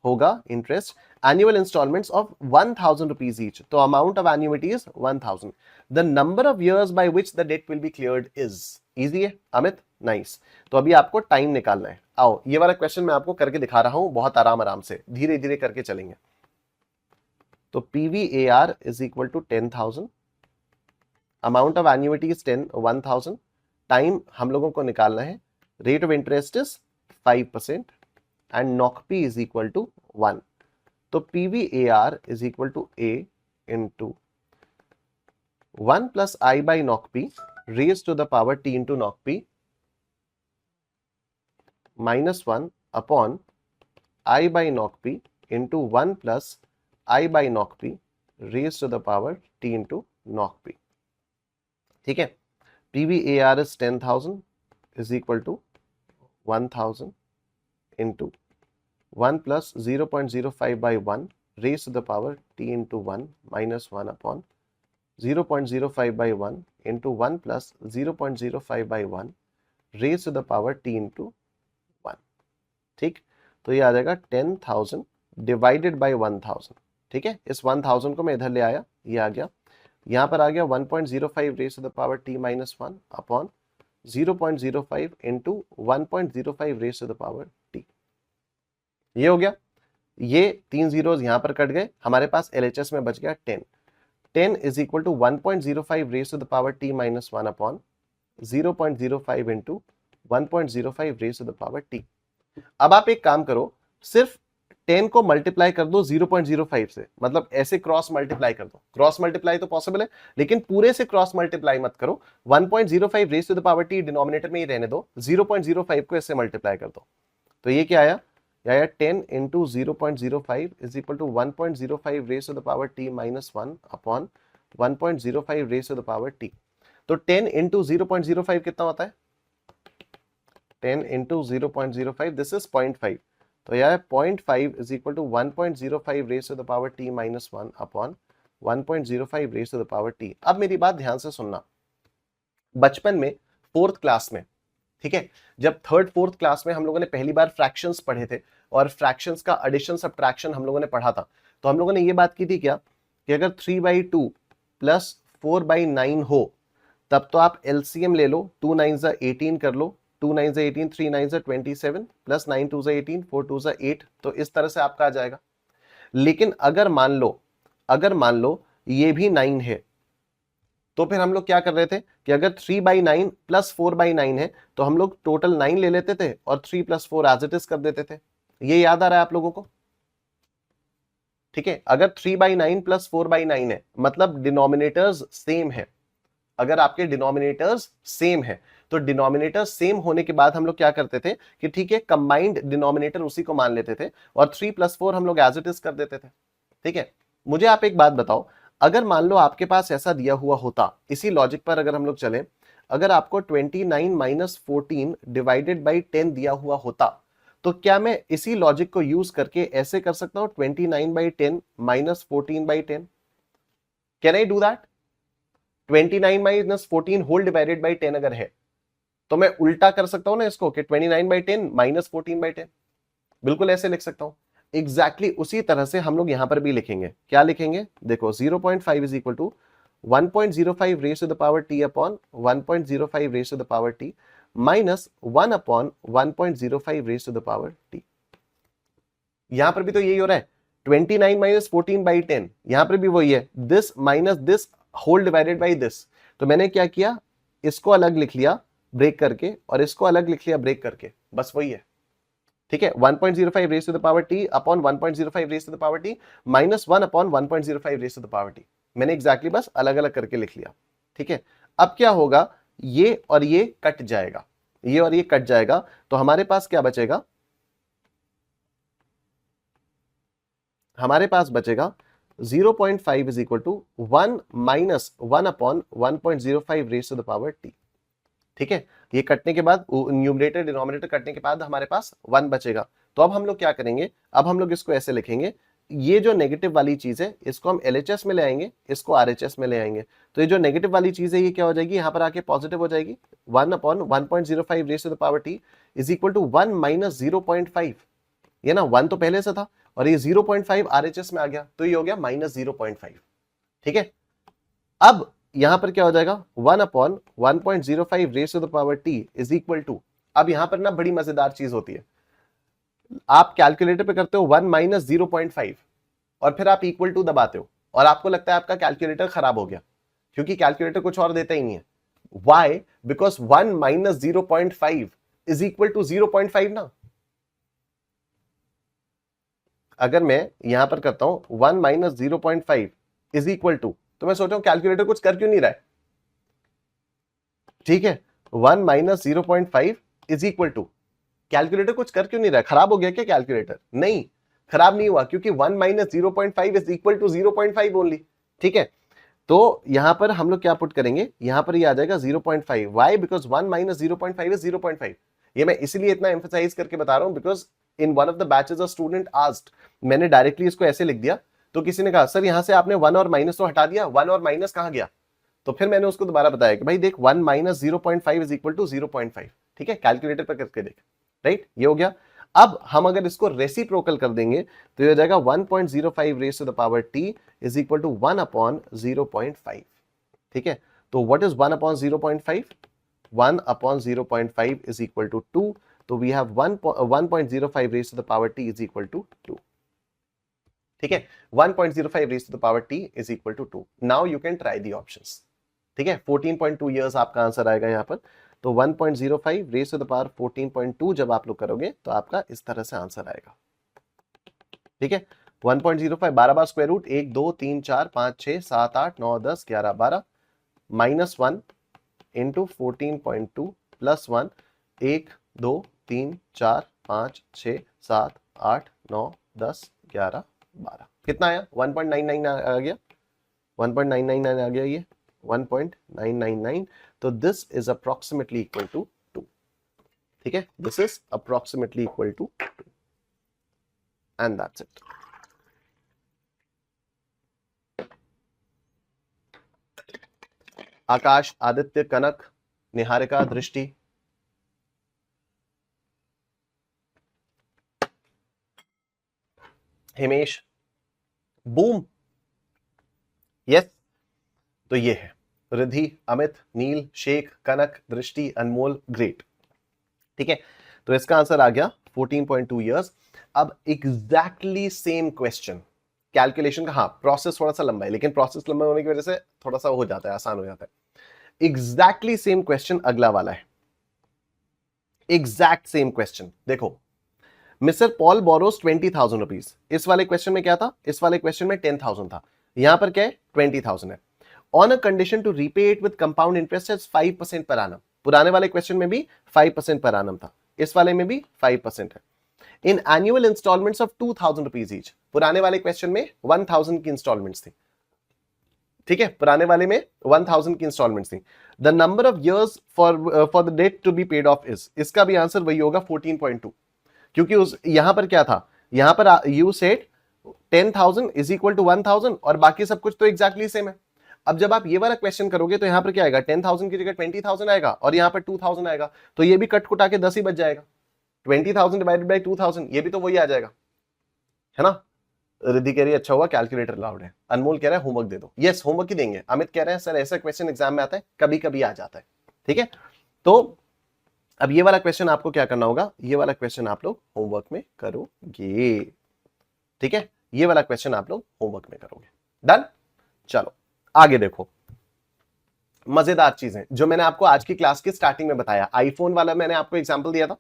S1: होगा interest, annual installments of 1,000 rupees each, तो amount of annuity is 1,000। The number of years by which the debt will be cleared is, easy है Amit, nice. तो अभी आपको time निकालना है। आओ ये वाला क्वेश्चन मैं आपको करके दिखा रहा हूं, बहुत आराम आराम से, धीरे धीरे करके चलेंगे। तो PVAR is equal to 10,000, amount of annuity is 1,000, time हम लोगों को निकालना है, rate of interest is 5% and NOCP is equal to 1। तो PVAR is equal to A into 1 plus I by NOCP raise to the power T into NOCP minus 1 upon I by NOCP into 1 plus I by NOCP raise to the power T into NOCP। ठीक है, PVAR is 10,000 is equal to 1,000 into 1 plus 0.05 by 1 raised to the power T into 1 minus 1 upon 0.05 by 1 into 1 plus 0.05 by 1 raised to the power T into 1। ठीक, तो ये आ जाएगा 10,000 divided by 1,000। ठीक है, इस 1,000 को मैं इधर ले आया, ये आ गया, यहां पर आ गया 1.05 raise to the power T minus 1 upon 0.05 into 1.05 raise to the power T। ये हो गया, ये 3 जीरोस यहां पर कट गए, हमारे पास LHS में बच गया 10। 10 is equal to 1.05 raise to the power T minus 1 upon 0.05 into 1.05 raise to the power T। अब आप एक काम करो, सिर्फ 10 को मल्टीप्लाई कर दो 0.05 से, मतलब ऐसे क्रॉस मल्टीप्लाई कर दो। क्रॉस मल्टीप्लाई तो पॉसिबल है, लेकिन पूरे से क्रॉस मल्टीप्लाई मत करो। 1.05 raise to the power T denominator में ही रहने दो, 0.05 को ऐसे मल्टीप्लाई कर दो। तो ये क्या आया, ये आया 10 into 0.05 is equal to 1.05 raise to the power T minus 1 upon 1.05 raise to the power T। तो 10 इंटू 0.05 कितना होता है, 10 इंटू 0.05, दिस इज 0.5, तो यह 0.5 is equal to 1.05 raise to the power T minus 1 upon 1.05 raise to the power T। अब मेरी बात ध्यान से सुनना, बचपन में 4th क्लास में, ठीक है, जब 3rd 4th क्लास में हम लोगों ने पहली बार फ्रैक्शंस पढ़े थे, और फ्रैक्शंस का एडिशन सब्ट्रैक्शन हम लोगों ने पढ़ा था, तो हम लोगों ने ये बात की थी क्या कि अगर 3/2 प्लस 4/9 हो, तब तो आप LCM ले लो, 2 9s 18 कर लो, 2 9s 18, 3 9s 27 plus 9 2s 18, 4 2s 8, तो इस तरह से आपका आ जाएगा। लेकिन अगर मान लो ये भी 9 है, तो फिर हम लोग क्या कर रहे थे कि अगर 3/9 प्लस 4/9 है, तो हम लोग टोटल 9 ले लेते थे और 3 प्लस 4 एज इट इज कर देते थे। ये याद आ रहा है आप लोगों को? ठीक है, अगर 3/9 प्लस 4/9 है, मतलब डिनोमिनेटर्स सेम है, अगर आपके डिनोमिनेटर्स सेम है, तो डिनोमिनेटर सेम होने के बाद हम लोग क्या करते थे कि ठीक है, कंबाइंड डिनोमिनेटर उसी को मान लेते थे, और 3 प्लस 4 हम लोग एज इट इज कर देते थे। ठीक है, मुझे आप एक बात बताओ, अगर मान लो आपके पास ऐसा दिया हुआ होता, इसी लॉजिक पर अगर हम लोग चलें, अगर आपको 29 माइनस 14 डिवाइडेड बाई 10 दिया हुआ होता, तो क्या मैं इसी लॉजिक को यूज करके ऐसे कर सकता हूं 29/10 minus 14/10? Can I do that? 29 minus 14 whole divided by 10 अगर है, तो मैं उल्टा कर सकता हूं ना इसको कि 29/10 माइनस 14/10, बिल्कुल ऐसे लिख सकता हूं। एग्जैक्टली उसी तरह से हम लोग यहां पर भी लिखेंगे। क्या लिखेंगे? देखो 0.5 is equal to 1.05 raise to the power T upon 1.05 raise to the power T minus 1 upon 1.05 raise to the power T। यहां पर भी तो यही हो रहा है, 29 माइनस 14/10, यहां पर भी वही है, this minus this whole divided by this, तो मैंने क्या किया, इसको अलग लिख लिया ब्रेक करके और इसको अलग लिख लिया ब्रेक करके, बस वही है। ठीक है, 1.05 raise to the power T upon 1.05 raise to the power T minus 1 upon 1.05 raise to the power T. मैंने एग्जैक्टली बस अलग अलग करके लिख लिया। ठीक है, अब क्या होगा, ये और ये कट जाएगा, ये और ये कट जाएगा, तो हमारे पास क्या बचेगा, हमारे पास बचेगा 0.5 is equal to 1 minus 1 upon 1.05 raise to the power T. ठीक है, ये कटने के बाद न्यूमरेटर डिनोमिनेटर कटने के बाद हमारे पास 1 बचेगा। तो अब हम लोग क्या करेंगे, अब हम लोग इसको ऐसे लिखेंगे, ये जो नेगेटिव वाली चीज है इसको हम LHS में ले आएंगे, इसको RHS में ले आएंगे। तो ये जो नेगेटिव वाली चीज है ये क्या हो जाएगी, यहां पर आके पॉजिटिव हो जाएगी। 1 upon 1.05 raise to the power T is equal to 1 minus 0.5। ये ना 1 तो पहले से था और ये 0.5 RHS में आ गया, तो ये हो गया माइनस 0.5। ठीक है, अब यहां पर क्या हो जाएगा, 1 upon 1.05 raise to the power T is equal to, अब यहां पर ना बड़ी मजेदार चीज होती है, आप कैलकुलेटर पे करते हो 1 माइनस 0.5 और फिर आप इक्वल टू दबाते हो और आपको लगता है आपका कैलकुलेटर खराब हो गया, क्योंकि कैलकुलेटर कुछ और देता ही नहीं है। Why, because 1 minus 0.5 is equal to 0.5 ना। अगर मैं यहां पर करता हूं 1 माइनस 0.5 इज इक्वल टू, तो मैं सोच रहा हूं कैलकुलेटर कुछ कर क्यों नहीं रहा है। ठीक है, 1 minus 0.5 is equal to, calculator कुछ कर क्यों नहीं रहा है, खराब हो गया क्या कैलकुलेटर? नहीं, खराब नहीं हुआ, क्योंकि 1 minus 0.5 is equal to 0.5 only. ठीक है, तो यहां पर हम लोग क्या पुट करेंगे, यहां पर ये आ जाएगा 0.5। Why, because 1 minus 0.5 is 0.5। ये मैं इसलिए इतना एम्फसाइज करके बता रहा हूं because in one of the batches a student asked, मैंने डायरेक्टली इसको ऐसे लिख दिया, तो किसी ने कहा सर यहां से आपने 1 और माइनस तो हटा दिया, 1 और माइनस कहां गया? तो फिर मैंने उसको दोबारा बताया कि भाई देख 1 माइनस 0.5 इज इक्वल टू 0.5। ठीक है, कैलकुलेटर पर करके देख, राइट, ये हो गया। अब हम अगर इसको रेसिप्रोकल कर देंगे तो ये हो जाएगा 1.05 raise to the power T is equal to 1 upon 0.5। ठीक है, तो what is 1 upon 0.5? 1 upon 0.5 is equal to 2. तो we have 1.05 raised to the power t is equal to 2. ठीक है, 1.05 raised to the power t is equal to 2. Now you can try the options. ठीक है, 14.2 years आपका answer आएगा यहाँ पर। तो 1.05 raised to the power 14.2 जब आप लोग करोगे तो आपका इस तरह से आंसर आएगा। ठीक है, 1.05 12 bar square root 1 2 3 4 5 6 7 8 9 10 11 12 minus 1 into 14.2 plus 1 1 2 3 4 5 6 7 8 9 10 11 12 कितना आया? 1.999 आ गया, 1.999 आ गया, ये 1.999। तो this is approximately equal to 2। ठीक है, this is approximately equal to 2 and that's it. Akash, Aditya, Kanak, Niharika, Drishti, Himesh, boom, yes. तो ये है रिद्धि, अमित, नील, शेख, कनक, दृष्टि, अनमोल, ग्रेट। ठीक है, तो इसका आंसर आ गया 14.2 इयर्स। अब एग्जैक्टली सेम क्वेश्चन, कैलकुलेशन का, हाँ प्रोसेस थोड़ा सा लंबा है, लेकिन प्रोसेस लंबा होने की वजह से थोड़ा सा हो जाता है, आसान हो जाता है। एग्जैक्टली सेम क्वेश्चन अगला वाला है, एग्जैक्ट सेम क्वेश्चन। देखो, मिस्टर पॉल बोरोस 20,000 रुपीज। इस वाले क्वेश्चन में क्या था? इस वाले क्वेश्चन में 10,000 था, यहां पर क्या है? 20,000 है। On a condition to repay it with compound interest as 5% per आनम। पुराने वाले क्वेश्चन में भी 5% पर आनम था, इस वाले में भी 5% है। In annual installments of 2,000 rupees each. पुराने वाले क्वेश्चन में 1,000 की इंस्टॉलमेंट्स थी। ठीक है, पुराने वाले में 1,000 की इंस्टॉलमेंट्स थी। The number of years for the debt to be paid off is, इसका भी आंसर वही होगा 14.2, क्योंकि उस यहां पर क्या था, यहां पर you said 10,000 is equal to 1,000 और बाकी सब कुछ तो एग्जैक्टली सेम है। अब जब आप ये वाला क्वेश्चन करोगे तो यहां पर क्या आएगा? 10,000 की जगह 20,000 आएगा और यहां पर 2,000 आएगा, तो ये भी कट कुटा के 10 ही बच जाएगा। 20,000 डिवाइडेड बाई 2,000, ये भी तो वही आ जाएगा, है ना। रिद्धि कह रही है अच्छा हुआ कैलकुलेटर अलाउड है। अनमोल कह रहा है होमवर्क दे दो। यस, होमवर्क ही देंगे। अमित कह रहे हैं सर ऐसा क्वेश्चन एग्जाम में आता है, कभी कभी आ जाता है। ठीक है, तो अब ये वाला क्वेश्चन आपको क्या करना होगा, ये वाला क्वेश्चन आप लोग होमवर्क में करोगे। ठीक है, ये वाला क्वेश्चन आप लोग होमवर्क में करोगे। डन। चलो आगे देखो, मजेदार चीजें जो मैंने आपको आज की क्लास की स्टार्टिंग में बताया, आईफोन वाला मैंने आपको एग्जांपल दिया था,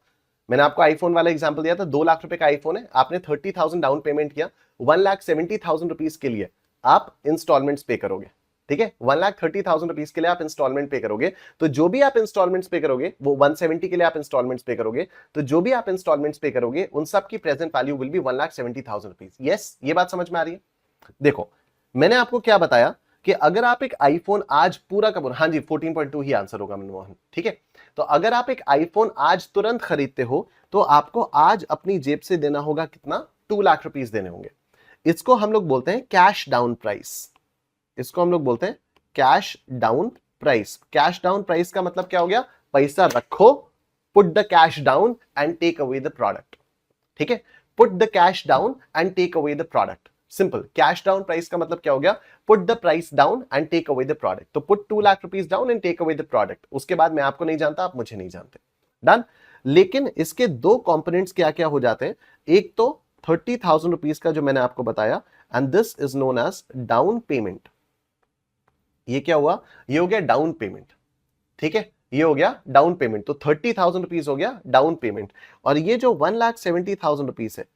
S1: मैंने आपको आईफोन वाला एग्जांपल दिया था, 2 लाख रुपए का आईफोन है, आपने 30,000 डाउन पेमेंट किया, 1,70,000 रुपीज के लिए आप इंस्टॉलमेंट्स पे करोगे, ठीक है, 1,30,000 रुपीज के लिए आप इंस्टॉलमेंट पे करोगे, तो जो भी आप इंस्टॉलमेंट्स पे करोगे, वो 170 के लिए आप इंस्टॉलमेंट्स पे करोगे, तो जो भी आप इंस्टॉलमेंट्स पे करोगे उन सब की present value will be 1,70,000 rupees. Yes, ये बात समझ में आ रही है? देखो मैंने आपको क्या बताया कि अगर आप एक आईफोन आज पूरा का पूरा, हाँ जी 14.2 ही आंसर होगा मनमोहन, ठीक है, तो अगर आप एक आईफोन आज तुरंत खरीदते हो तो आपको आज अपनी जेब से देना होगा कितना, 2 लाख रुपीस देने होंगे। इसको हम लोग बोलते हैं कैश डाउन प्राइस, इसको हम लोग बोलते हैं cash down price. Cash down price का मतलब क्या हो गया, पैसा रखो, put the cash down and take away the product, ठीक है, put the cash down and take away the product, simple. Cash down price का मतलब क्या हो गया, put the price down and take away the product, तो put 2 lakh rupees down and take away the product. उसके बाद मैं आपको नहीं जानता, आप मुझे नहीं जानते, डन। लेकिन इसके दो कंपोनेंट्स क्या क्या हो जाते हैं, एक तो 30,000 रुपीस का जो मैंने आपको बताया, and this is known as down payment. ये क्या हुआ, ये हो गया डाउन पेमेंट, ठीक है, ये हो गया डाउन पेमेंट, तो 30,000 रुपीस हो गया डाउन पेमेंट। और ये जो 1,70,000 रुपीस है,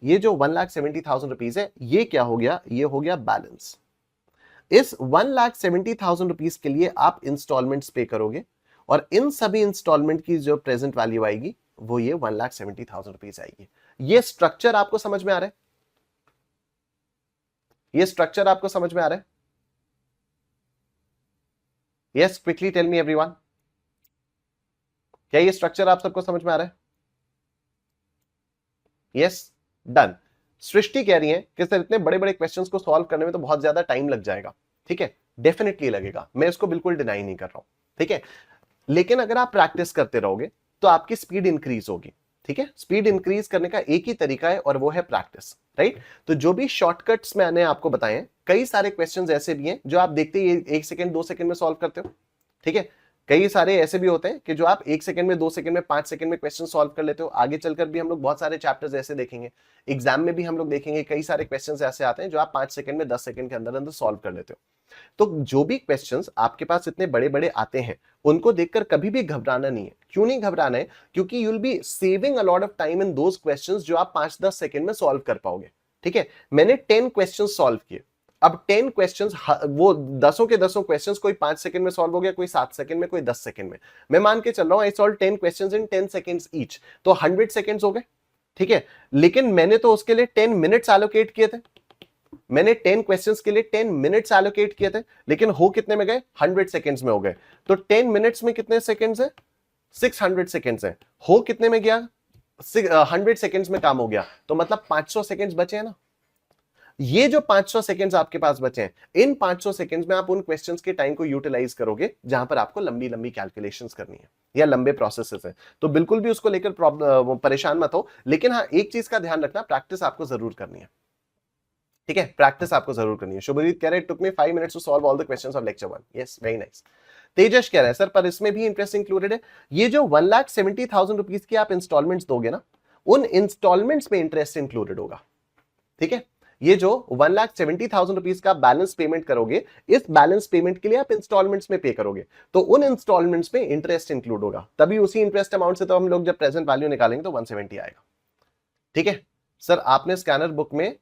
S1: ये जो 1,70,000 रुपीस है, ये क्या हो गया, ये हो गया बैलेंस। इस 1,70,000 रुपीस के लिए आप इंस्टॉलमेंट्स पे करोगे, और इन सभी इंस्टॉलमेंट की जो प्रेजेंट वैल्यू आएगी वो ये 1,70,000 रुपीस आएगी। ये स्ट्रक्चर आपको समझ में आ रहा है, ये स्ट्रक्चर आपको समझ में आ रहा है? Yes, quickly tell me everyone, क्या ये स्ट्रक्चर आप सबको समझ में आ रहा है? Yes, done. सृष्टि कह रही है कि सर इतने बड़े बड़े क्वेश्चंस को सॉल्व करने में तो बहुत ज्यादा टाइम लग जाएगा, ठीक है, डेफिनेटली लगेगा, मैं इसको बिल्कुल डिनाई नहीं कर रहा हूं, ठीक है, लेकिन अगर आप प्रैक्टिस करते रहोगे तो आपकी स्पीड इंक्रीज होगी, ठीक है, स्पीड इंक्रीज करने का एक ही तरीका है और वो है प्रैक्टिस, राइट। तो जो भी शॉर्टकट्स मैंने आपको बताए हैं, कई सारे क्वेश्चंस ऐसे भी हैं जो आप देखते ही 1 सेकंड 2 सेकंड में सॉल्व करते हो, ठीक है, कई सारे ऐसे भी होते हैं कि जो आप 1 सेकंड में 2 सेकंड में 5 सेकंड में क्वेश्चन सॉल्व कर लेते हो। आगे चलकर भी हम लोग बहुत सारे चैप्टर्स ऐसे देखेंगे, एग्जाम में भी हम लोग देखेंगे कई सारे क्वेश्चंस ऐसे आते हैं जो आप 5 सेकंड में 10 सेकंड के अंदर अंदर सॉल्व कर लेते हो। तो जो भी क्वेश्चंस आपके पास इतने बड़े बड़े आते हैं, उनको देखकर कभी भी घबराना नहीं है। क्यों नहीं घबराना है, क्योंकि you will be saving a lot of time in those questions जो आप 5-10 सेकंड में सॉल्व कर पाओगे, ठीक है। मैंने 10 क्वेश्चंस सॉल्व किए, अब 10 क्वेश्चंस, वो दसों के दसों क्वेश्चंस, कोई 5 सेकंड में सॉल्व हो गया, कोई 7 सेकंड में, कोई 10 सेकंड में। मैं मान के चल रहा हूं I solve 10 questions in 10 seconds each, तो 100 सेकंड्स हो गए, ठीक है। लेकिन मैंने तो उसके लिए 10 मिनट्स एलोकेट किए थे, मैंने 10 क्वेश्चंस के लिए 10 मिनट्स एलोकेट किए थे, लेकिन हो कितने में गए, 100 सेकंड्स में हो गए। तो 10 मिनट्स में कितने सेकंड्स है, 600 सेकंड्स है। हो कितने में गया, 100 सेकंड्स में काम हो गया, तो मतलब 500 सेकंड्स बचे हैं ना। ये जो 500 सेकंड्स आपके पास बचे हैं, इन 500 सेकंड्स में आप उन क्वेश्चंस के टाइम को यूटिलाइज करोगे जहां पर आपको लंबी लंबी कैलकुलेशंस करनी है या लंबे प्रोसेसेस है। तो बिल्कुल भी उसको लेकर परेशान मत हो, लेकिन हाँ एक चीज का ध्यान रखना, प्रैक्टिस आपको जरूर करनी है, ठीक है, प्रैक्टिस आपको जरूर करनी है। शुभजीत कह रहे took me 5 minutes to solve all the questions of lecture 1। Yes, very nice. Tejas कह रहा है सर पर इसमें भी इंटरेस्ट इंक्लूडेड है। ये जो 1,70,000 रुपीज की आप इंस्टॉलमेंट्स दोगे ना, उन इंस्टॉलमेंट्स में इंटरेस्ट इंक्लूडेड होगा, ठीक है। ये जो 1,70,000 रुपीज का बैलेंस पेमेंट करोगे, इस बैलेंस पेमेंट के लिए आप इंस्टॉलमेंट्स में पे करोगे, तो उन इंस्टॉलमेंट्स में इंटरेस्ट इंक्लूड होगा। तभी उसी इंटरेस्ट अमाउंट से तो हम लोग जब प्रेजेंट वैल्यू निकालेंगे तो 170 आएगा, ठीक है। सर आपने स्कैनर बुक में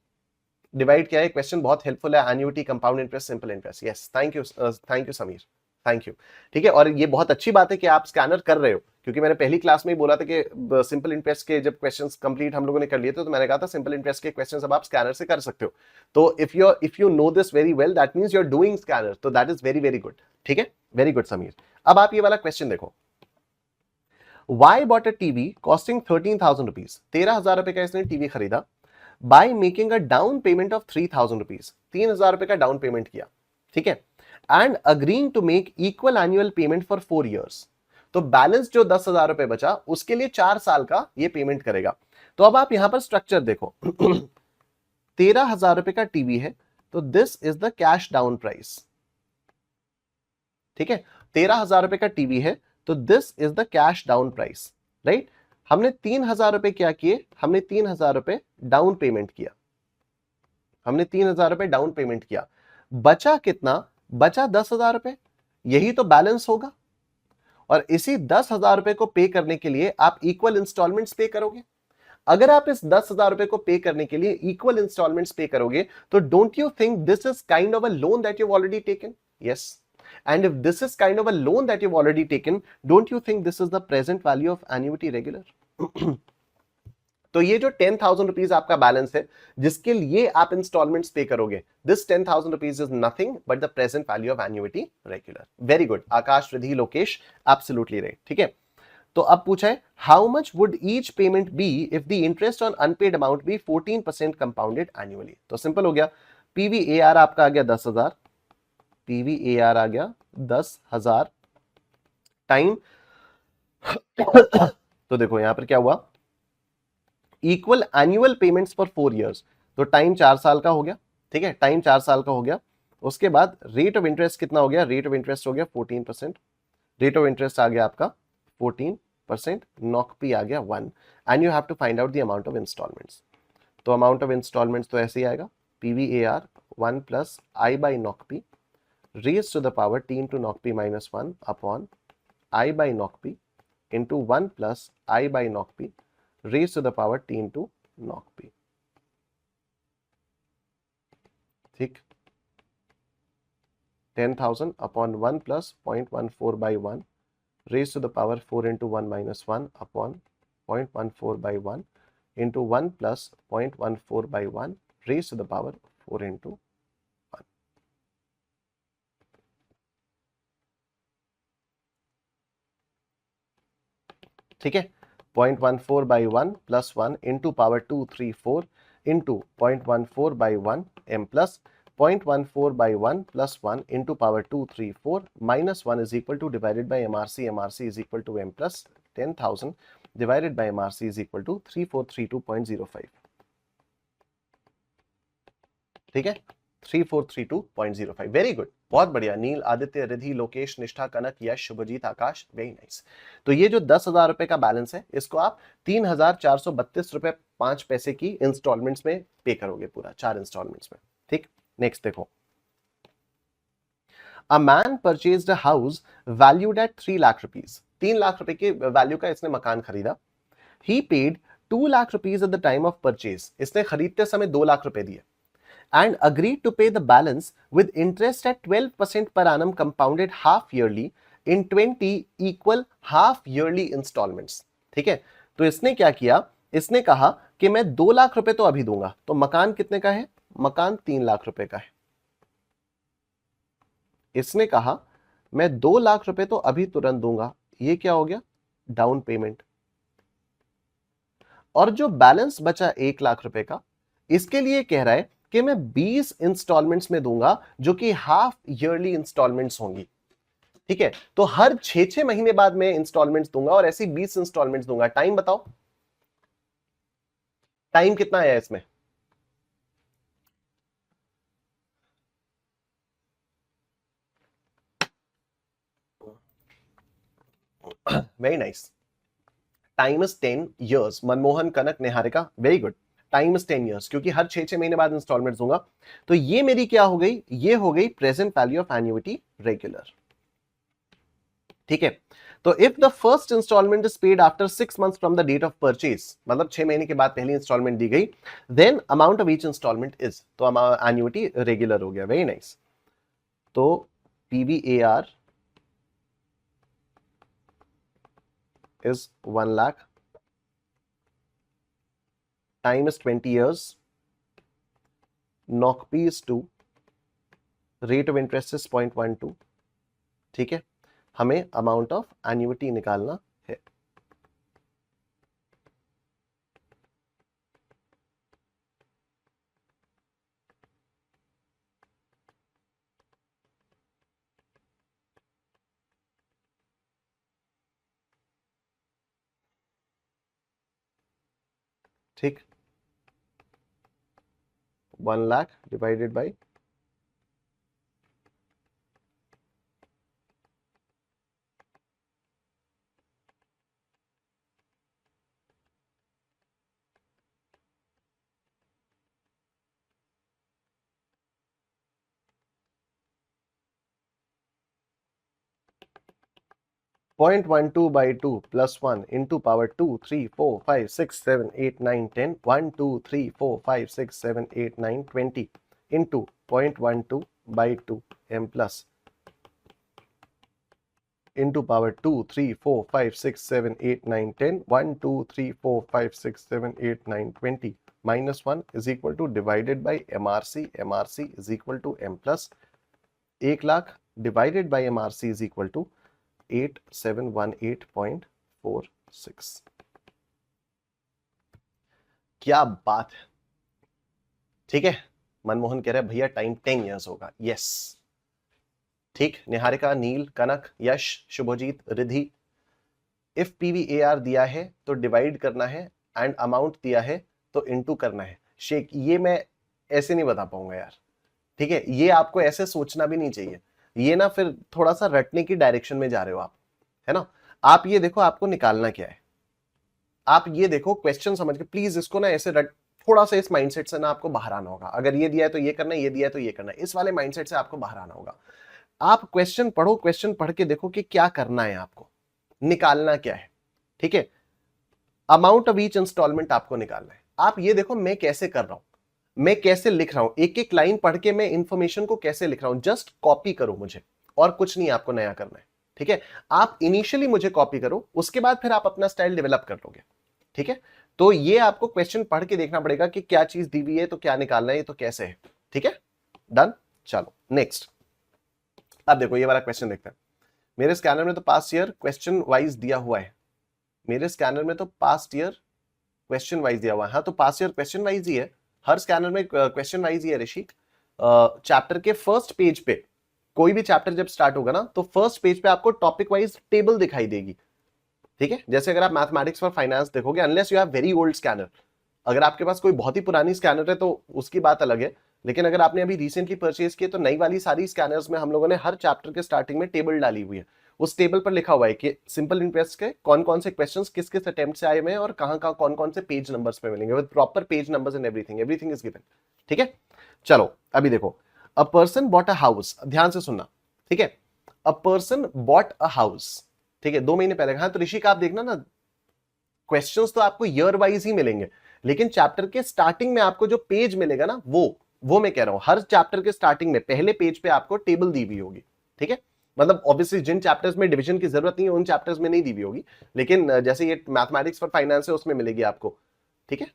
S1: डिवाइड किया है, क्वेश्चन बहुत हेल्पफुल है, annuity, compound interest, simple interest. Yes, thank you Sameer, thank you, ठीक है। और ये बहुत अच्छी बात है कि आप स्कैनर कर रहे हो, क्योंकि मैंने पहली क्लास में ही बोला था कि सिंपल इंटरेस्ट के जब क्वेश्चंस कंप्लीट हम लोगों ने कर लिए थे, तो मैंने कहा था सिंपल इंटरेस्ट के क्वेश्चंस अब आप स्कैनर से कर सकते हो। तो if you know this very well, that means you are doing scanner, तो that is very very good, ठीक है, वेरी गुड समीर। अब आप ये वाला क्वेश्चन देखो, Y bought a TV costing 13,000 rupees, 13,000 रुपए का इसने टीवी खरीदा, by making a down payment of 3,000 rupees, 3,000 रुपए का डाउन पेमेंट किया, ठीक है, and agreeing to make equal annual payment for 4 years। तो बैलेंस जो 10,000 रुपए बचा उसके लिए 4 साल का ये पेमेंट करेगा। तो अब आप यहां पर स्ट्रक्चर देखो 13,000 रुपए का टीवी है, तो this is the cash down price, ठीक है, 13,000 रुपए का टीवी है, तो this is the cash down price, right. हमने 3,000 रुपए क्या किए, हमने 3,000 रुपए डाउन पेमेंट किया, हमने 3,000 रुपए डाउन पेमेंट किया, बचा कितना, बचा 10,000 रुपए। यही तो बैलेंस होगा। और इसी 10,000 रुपए को पे करने के लिए आप इक्वल इंस्टॉलमेंट्स पे करोगे। अगर आप इस 10,000 रुपए को पे करने के लिए इक्वल इंस्टॉलमेंट्स पे करोगे, तो don't you think this is kind of a loan that you already taken? Yes. And if this is kind of a loan that you already taken, don't you think this is the present value of annuity regular? तो ये जो 10,000 rupees आपका balance है, जिसके लिए आप installments pay करोगे, this 10,000 rupees is nothing but the present value of annuity regular. Very good Akash, Ridhi, Lokesh, absolutely right. ठीक है, तो अब पूछा है how much would each payment be if the interest on unpaid amount be 14% compounded annually. तो simple हो गया, पीवीएआर आपका आ गया 10,000, पीवीएआर आ गया 10,000 टाइम तो देखो यहां पर क्या हुआ, equal annual payments for 4 years, तो टाइम 4 साल का हो गया। ठीक है, टाइम 4 साल का हो गया। उसके बाद रेट ऑफ इंटरेस्ट कितना हो गया, रेट ऑफ इंटरेस्ट हो गया 14%, रेट ऑफ इंटरेस्ट आ गया आपका 14%, नॉकपी आ गया 1, and you have to find out the amount of installments. तो अमाउंट ऑफ इंस्टॉलमेंट्स तो ऐसे ही आएगा, पीवीएआर 1 प्लस आई बाई नॉकपी raise to the power T into नॉकपी माइनस 1 अपॉन आई बाई नॉकपी इंटू 1 प्लस आई बाई नॉकपी raise to the power T into नॉकपी। ठीक, 10,000 upon 1 plus 0.14 by 1 raised to the power 4 into 1 minus 1 upon 0.14 by 1 into 1 plus 0.14 by 1 raised to the power 4 into 1. ठीक है, 0.14 by 1 plus 1 into power 234 into 0.14 by 1 m plus 0.14 by 1 plus 1 into power 234 minus 1 is equal to divided by MRC. MRC is equal to m plus 10,000 divided by MRC is equal to 3432.05. ठीक है, 3432.05। Very good, बहुत बढ़िया। नील, आदित्य, रिधि, लोकेश, निष्ठा, कनक, यश, शुभजीत, आकाश, very nice. तो ये जो 10,000 रुपए का बैलेंस है, इसको आप 3,432 रुपए 5 पैसे की इंस्टॉलमेंट्स में पे करोगे, पूरा 4 इंस्टॉलमेंट्स में। ठीक, नेक्स्ट देखो, a man purchased a house valued at 3 lakh rupees. 3 lakh रुपए के वैल्यू का इसने मकान खरीदा। He paid 2 lakh rupees at the time of purchase. इसने खरीदते समय 2 लाख रुपए दिए and agreed to pay the balance with interest at 12% per annum compounded half yearly in 20 equal half yearly installments। ठीक है, तो इसने क्या किया, इसने कहा कि मैं 2 लाख रुपए तो अभी दूंगा। तो मकान कितने का है, मकान 3 लाख रुपए का है। इसने कहा मैं 2 लाख रुपए तो अभी तुरंत दूंगा, ये क्या हो गया, डाउन पेमेंट। और जो बैलेंस बचा 1 लाख रुपए का, इसके लिए कह रहा है कि मैं 20 इंस्टॉलमेंट्स में दूंगा, जो कि हाफ ईयरली इंस्टॉलमेंट्स होंगी। ठीक है, तो हर 6-6 महीने बाद मैं इंस्टॉलमेंट्स दूंगा और ऐसी 20 इंस्टॉलमेंट्स दूंगा। टाइम बताओ, टाइम कितना है इसमें? Very nice, time is 10 years. Manmohan, Kanak, Niharika, very good. Time is 10 years, क्योंकि हर 6-6 महीने बाद इंस्टॉलमेंट्स दूंगा। तो ये मेरी क्या हो गई, ये हो गई present value of annuity regular. ठीक है, तो if the first installment is paid after 6 months from the date of purchase, मतलब 6 महीने के बाद पहली इंस्टॉलमेंट दी गई, then amount of each installment is, तो एन्युटी रेगुलर हो गया। Very nice. तो PVAR is 1 lakh, time is 20 years, नॉकपी is 2, rate of interest is 0.12। ठीक है, हमें अमाउंट ऑफ एन्युटी निकालना है। ठीक, 1 lakh divided by 0.12 by 2 plus 1 into power 2, 3, 4, 5, 6, 7, 8, 9, 10, 1, 2, 3, 4, 5, 6, 7, 8, 9, 20 into 0.12 by 2 m plus into power 2, 3, 4, 5, 6, 7, 8, 9, 10, 1, 2, 3, 4, 5, 6, 7, 8, 9, 20 minus 1 is equal to divided by MRC. MRC is equal to M plus 1 lakh divided by MRC is equal to 8718.46। क्या बात है, ठीक है। मनमोहन कह रहा है भैया time 10 years होगा। यस, ठीक। निहारिका, नील, कनक, यश, शुभजीत, रिधि, इफ PVAR दिया है तो डिवाइड करना है एंड अमाउंट दिया है तो इनटू करना है। शेख, ये मैं ऐसे नहीं बता पाऊंगा यार, ठीक है। ये आपको ऐसे सोचना भी नहीं चाहिए, ये ना फिर थोड़ा सा रटने की डायरेक्शन में जा रहे हो आप, है ना। आप ये देखो आपको निकालना क्या है, आप ये देखो क्वेश्चन समझ के प्लीज इसको ना ऐसे थोड़ा सा इस माइंडसेट से ना आपको बाहर आना होगा। अगर ये दिया है तो ये करना है, ये दिया है तो ये करना है, इस वाले माइंडसेट से आपको बाहर आना होगा। आप क्वेश्चन पढ़ो, क्वेश्चन पढ़ के देखो कि क्या करना है, आपको निकालना क्या है, ठीक है। अमाउंट ऑफ ईच इंस्टॉलमेंट आपको निकालना है। आप ये देखो मैं कैसे कर रहा हूं, मैं कैसे लिख रहा हूं, एक एक लाइन पढ़ के मैं इंफॉर्मेशन को कैसे लिख रहा हूं। जस्ट कॉपी करो मुझे, और कुछ नहीं आपको नया करना है, ठीक है। आप इनिशियली मुझे कॉपी करो, उसके बाद फिर आप अपना स्टाइल डेवलप कर लोगे, ठीक है। तो ये आपको क्वेश्चन पढ़ के देखना पड़ेगा कि क्या चीज दी हुई है तो क्या निकालना है, तो कैसे है, ठीक है। डन, चलो नेक्स्ट। अब देखो ये वाला क्वेश्चन देखते हैं। मेरे स्कैनर में तो पास्ट ईयर क्वेश्चन वाइज दिया हुआ है, मेरे स्कैनर में तो पास्ट ईयर क्वेश्चन वाइज दिया हुआ है। हाँ, तो पास्ट ईयर क्वेश्चन वाइज ही है, हर स्कैनर में क्वेश्चन वाइज ही है ऋषि। चैप्टर के फर्स्ट पेज पे, कोई भी चैप्टर जब स्टार्ट होगा ना तो फर्स्ट पेज पे आपको टॉपिक वाइज टेबल दिखाई देगी, ठीक है। जैसे अगर आप मैथमेटिक्स फॉर फाइनेंस देखोगे, unless you have very old scanner, अगर आपके पास कोई बहुत ही पुरानी स्कैनर है तो उसकी बात अलग है, लेकिन अगर आपने अभी रिसेंटली परचेज किए तो नई वाली सारी स्कैनर्स में हम लोगों ने हर चैप्टर के स्टार्टिंग में टेबल डाली हुई है। उस टेबल पर लिखा हुआ है कि सिंपल इंटरेस्ट के कौन कौन से क्वेश्चंस किस किस अटेम्प्ट से आए हुए हैं और कहां कहां कौन कौन से पेज नंबर्स पे मिलेंगे, with proper page numbers and everything, everything is given, ठीक है। चलो अभी देखो, a person bought a house, ध्यान से सुनना, ठीक है। A person bought a house, ठीक है, 2 महीने पहले। हाँ, तो ऋषि का आप देखना ना, क्वेश्चंस तो आपको ईयर वाइज ही मिलेंगे, लेकिन चैप्टर के स्टार्टिंग में आपको जो पेज मिलेगा ना, वो मैं कह रहा हूं हर चैप्टर के स्टार्टिंग में पहले पेज पे आपको टेबल दी हुई होगी, ठीक है। मतलब ऑब्वियसली जिन चैप्टर्स में डिवीजन की जरूरत नहीं है उन चैप्टर्स में नहीं दी हुई होगी, लेकिन जैसे ये मैथमेटिक्स फॉर फाइनेंस है उसमें मिलेगी आपको, ठीक है।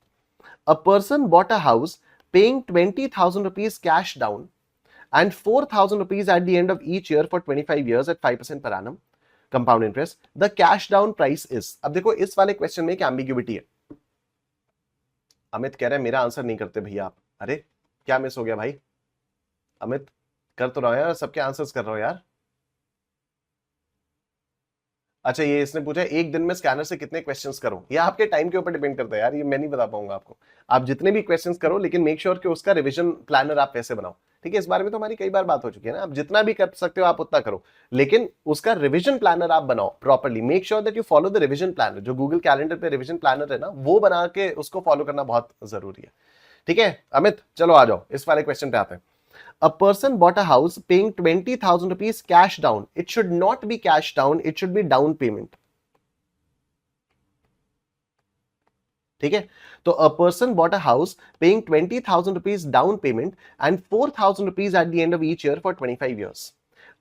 S1: A person bought a house paying 20,000 rupees cash down and 4,000 rupees at the end of each year for 25 years at 5% per annum compound interest, the cash down price is. अब देखो इस वाले क्वेश्चन में एक एम्बिग्यूटी है। अमित कह रहे हैं मेरा आंसर नहीं करते भैया आप। अरे क्या मिस हो गया भाई? अमित कर तो रहा है यार, सबके आंसर्स कर रहा हो यार। अच्छा, ये इसने पूछा एक दिन में स्कैनर से कितने क्वेश्चंस करूं, ये आपके टाइम के ऊपर डिपेंड करता है यार, ये मैं नहीं बता पाऊंगा आपको। आप जितने भी क्वेश्चंस करो, लेकिन मेक श्योर कि उसका रिवीजन प्लानर आप कैसे बनाओ, ठीक है। इस बारे में तो हमारी कई बार बात हो चुकी है ना, आप जितना भी कर सकते हो आप उतना करो, लेकिन उसका रिवीजन प्लानर आप बनाओ properly. Make sure that you follow the revision planner, जो गूगल कैलेंडर पे रिवीजन प्लानर है ना, वो बना के उसको फॉलो करना बहुत जरूरी है, ठीक है। अमित चलो आ जाओ, इस वाले क्वेश्चन पे आते हैं। A person bought a house paying 20,000 rupees cash down. It should not be cash down, it should be down payment. ठीक है, तो a person bought a house paying 20,000 rupees down payment and 4,000 rupees at the end of each year for 25 years.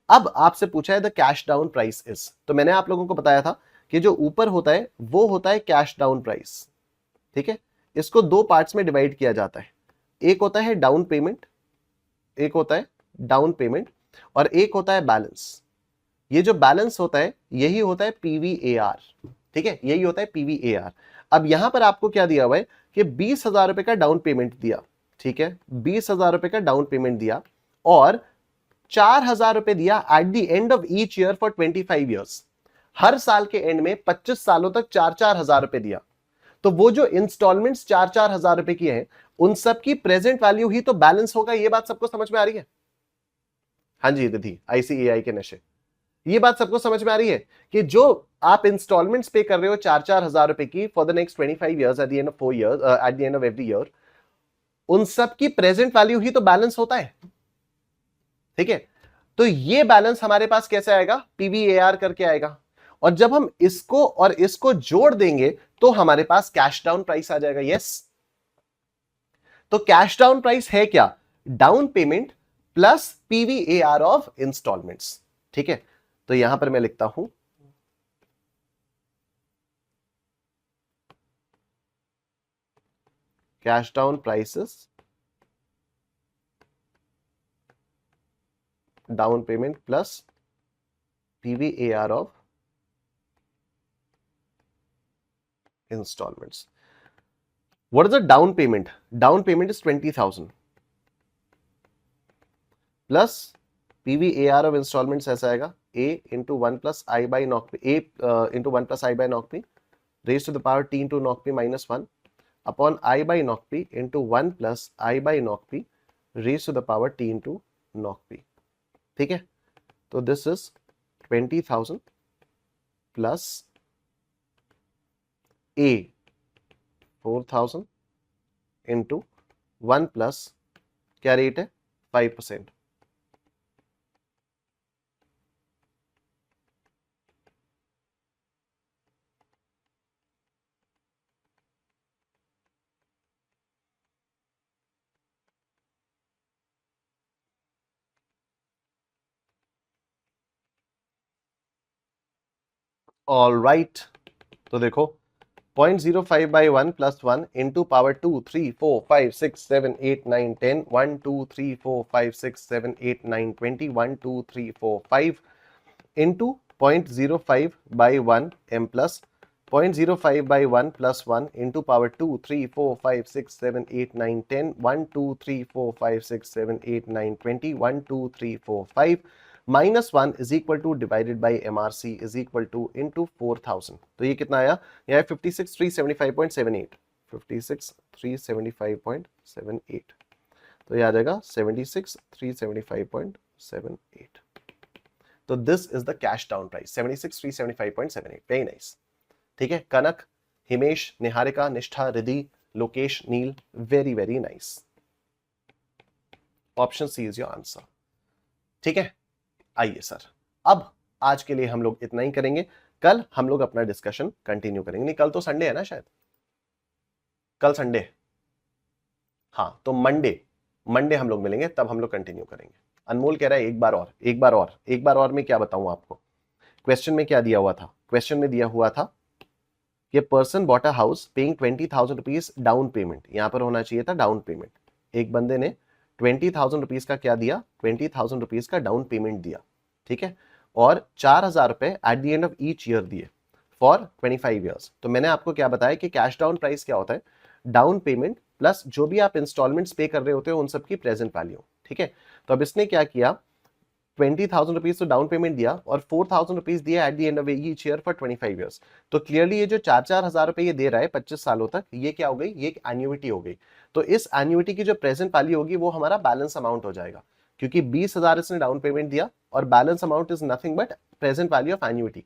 S1: अब आपसे पूछा है the cash down price is, तो मैंने आप लोगों को बताया था कि जो ऊपर होता है वो होता है cash down price, ठीक है। इसको दो पार्ट्स में डिवाइड किया जाता है, एक होता है डाउन पेमेंट, एक होता है डाउन पेमेंट और एक होता है बैलेंस। ये जो बैलेंस होता है यही होता है PVAR, ठीक है, यही होता है PVAR। अब यहां पर आपको क्या दिया हुआ है कि 20,000 रुपए का डाउन पेमेंट दिया, ठीक है, 20,000 रुपए का डाउन पेमेंट दिया और 4,000 रुपए दिया at the end of each year for 25 years. हर साल के एंड में 25 सालों तक 4-4 हजार रुपए दिया। तो वो जो इंस्टॉलमेंट्स 4-4 हजार रुपए की है उन सब की प्रेजेंट वैल्यू ही तो बैलेंस होगा। ये बात सबको समझ में आ रही है? हाँ जी दीदी, ICAI के नशे, ये बात सबको समझ में आ रही है कि जो आप इंस्टॉलमेंट्स पे कर रहे हो 4-4 हजार रुपए की for the next 25 years eight the end of 4 years eight the end of every year, उन सब की प्रेजेंट वैल्यू ही तो बैलेंस होता है, ठीक है। तो ये बैलेंस हमारे पास कैसे आएगा? PVAR करके आएगा। और जब हम इसको और इसको जोड़ देंगे तो हमारे पास कैश डाउन प्राइस आ जाएगा। यस, तो कैश डाउन प्राइस है क्या? Down payment plus PVAR of installments. ठीक है, तो यहां पर मैं लिखता हूं cash down prices, down payment plus PVAR of installments. What is the down payment? Down payment is 20,000 plus PVAR of installments ऐसा आएगा A into 1 plus I by knock P, A into 1 plus I by knock P raised to the power T into knock P minus 1 upon I by knock P into 1 plus I by knock P raised to the power T into knock P। ठीक है, तो this is 20,000 plus A 4,000 into 1 plus क्या rate है 5%। All right, तो देखो 0.05 by 1 plus 1 into power 2, 3, 4, 5, 6, 7, 8, 9, 10, 1, 2, 3, 4, 5, 6, 7, 8, 9, 20, 1, 2, 3, 4, 5 into 0.05 by 1 m plus 0.05 by 1 plus 1 into power 2, 3, 4, 5, 6, 7, 8, 9, 10, 1, 2, 3, 4, 5, 6, 7, 8, 9, 20, 1, 2, 3, 4, 5 minus 1 is equal two divided by MRC is equal two into 4,000। तो ये कितना आया? यह है 56,375.78, 56,375.78, तो ये आ जाएगा 76,375.78। तो this is the cash down price 76,375.78। Very nice. ठीक है, Kanak, Himesh, Niharika, Nishtha, Riddhi, Lokesh, Neel, very very nice. Option C is your answer. ठीक है, आइए सर, अब आज के लिए हम लोग इतना ही करेंगे। कल हम लोग अपना डिस्कशन कंटिन्यू करेंगे। नहीं, कल तो संडे है ना, शायद कल संडे। हाँ, तो मंडे हम लोग मिलेंगे, तब हम लोग कंटिन्यू करेंगे। अनमोल कह रहा है एक बार और में क्या बताऊं आपको? क्वेश्चन में क्या दिया हुआ था? क्वेश्चन में दिया हुआ था कि person bought a house paying 20,000 rupees down payment. यहां पर होना चाहिए था डाउन पेमेंट। एक बंदे ने 20,000 रुपीज का क्या दिया? 20,000 रुपीज का डाउन पेमेंट दिया। ठीक है, और 4,000 रुपए eight the end of each year दिए फॉर 25 ईयर्स। तो मैंने आपको क्या बताया कि कैश डाउन प्राइस क्या होता है? डाउन पेमेंट प्लस जो भी आप इंस्टॉलमेंट्स पे कर रहे होते हो उन सबकी प्रेजेंट वैल्यू। ठीक है, तो अब इसने क्या किया, 20,000 रुपीज तो डाउन पेमेंट दिया और 4,000 रुपीज दिया at the end of each year for 25 years. तो क्लियरली ये जो 4,000 रुपए ये दे रहा है 25 सालों तक, ये क्या हो गई? ये एक एन्युइटी हो गई। तो इस एन्युइटी की जो प्रेजेंट वैल्यू होगी वो हमारा बैलेंस अमाउंट हो जाएगा, क्योंकि 20,000 इसने डाउन पेमेंट दिया और balance amount is nothing but present value of annuity.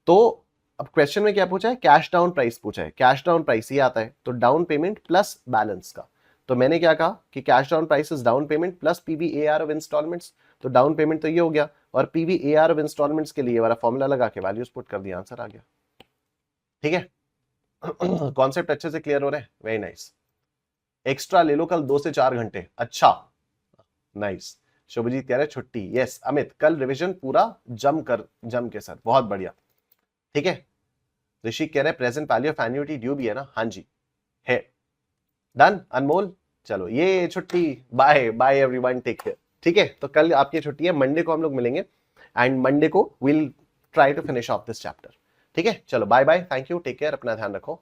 S1: तो अब क्वेश्चन में क्या पूछा है? कैश डाउन प्राइस पूछा है। कैश डाउन प्राइस ये आता है तो डाउन पेमेंट प्लस बैलेंस का। तो मैंने क्या कहा कि cash down price is down payment plus PVAR of installments. तो डाउन पेमेंट तो ये हो गया, और पीवीएआर ऑफ इंस्टॉलमेंट्स के लिए वाला फॉर्मूला लगा के वैल्यूज पुट कर दिया, आंसर आ गया। ठीक है, कॉन्सेप्ट अच्छे से क्लियर हो रहे हैं? Very nice. एक्स्ट्रा ले लो कल 2 से 4 घंटे। अच्छा, नाइस। शुभजीत कह रहे छुट्टी। यस अमित, कल रिवीजन पूरा जम के सर, बहुत बढ़िया। ठीक है, ऋषि कह रहे present value of annuity due भी है ना? हाँ जी है। डन अनमोल, चलो ये छुट्टी, bye bye everyone, take care. ठीक है, तो कल आपकी छुट्टी है, मंडे को हम लोग मिलेंगे एंड मंडे को will try to finish off this chapter. ठीक है, चलो bye bye, thank you, take care, अपना ध्यान रखो।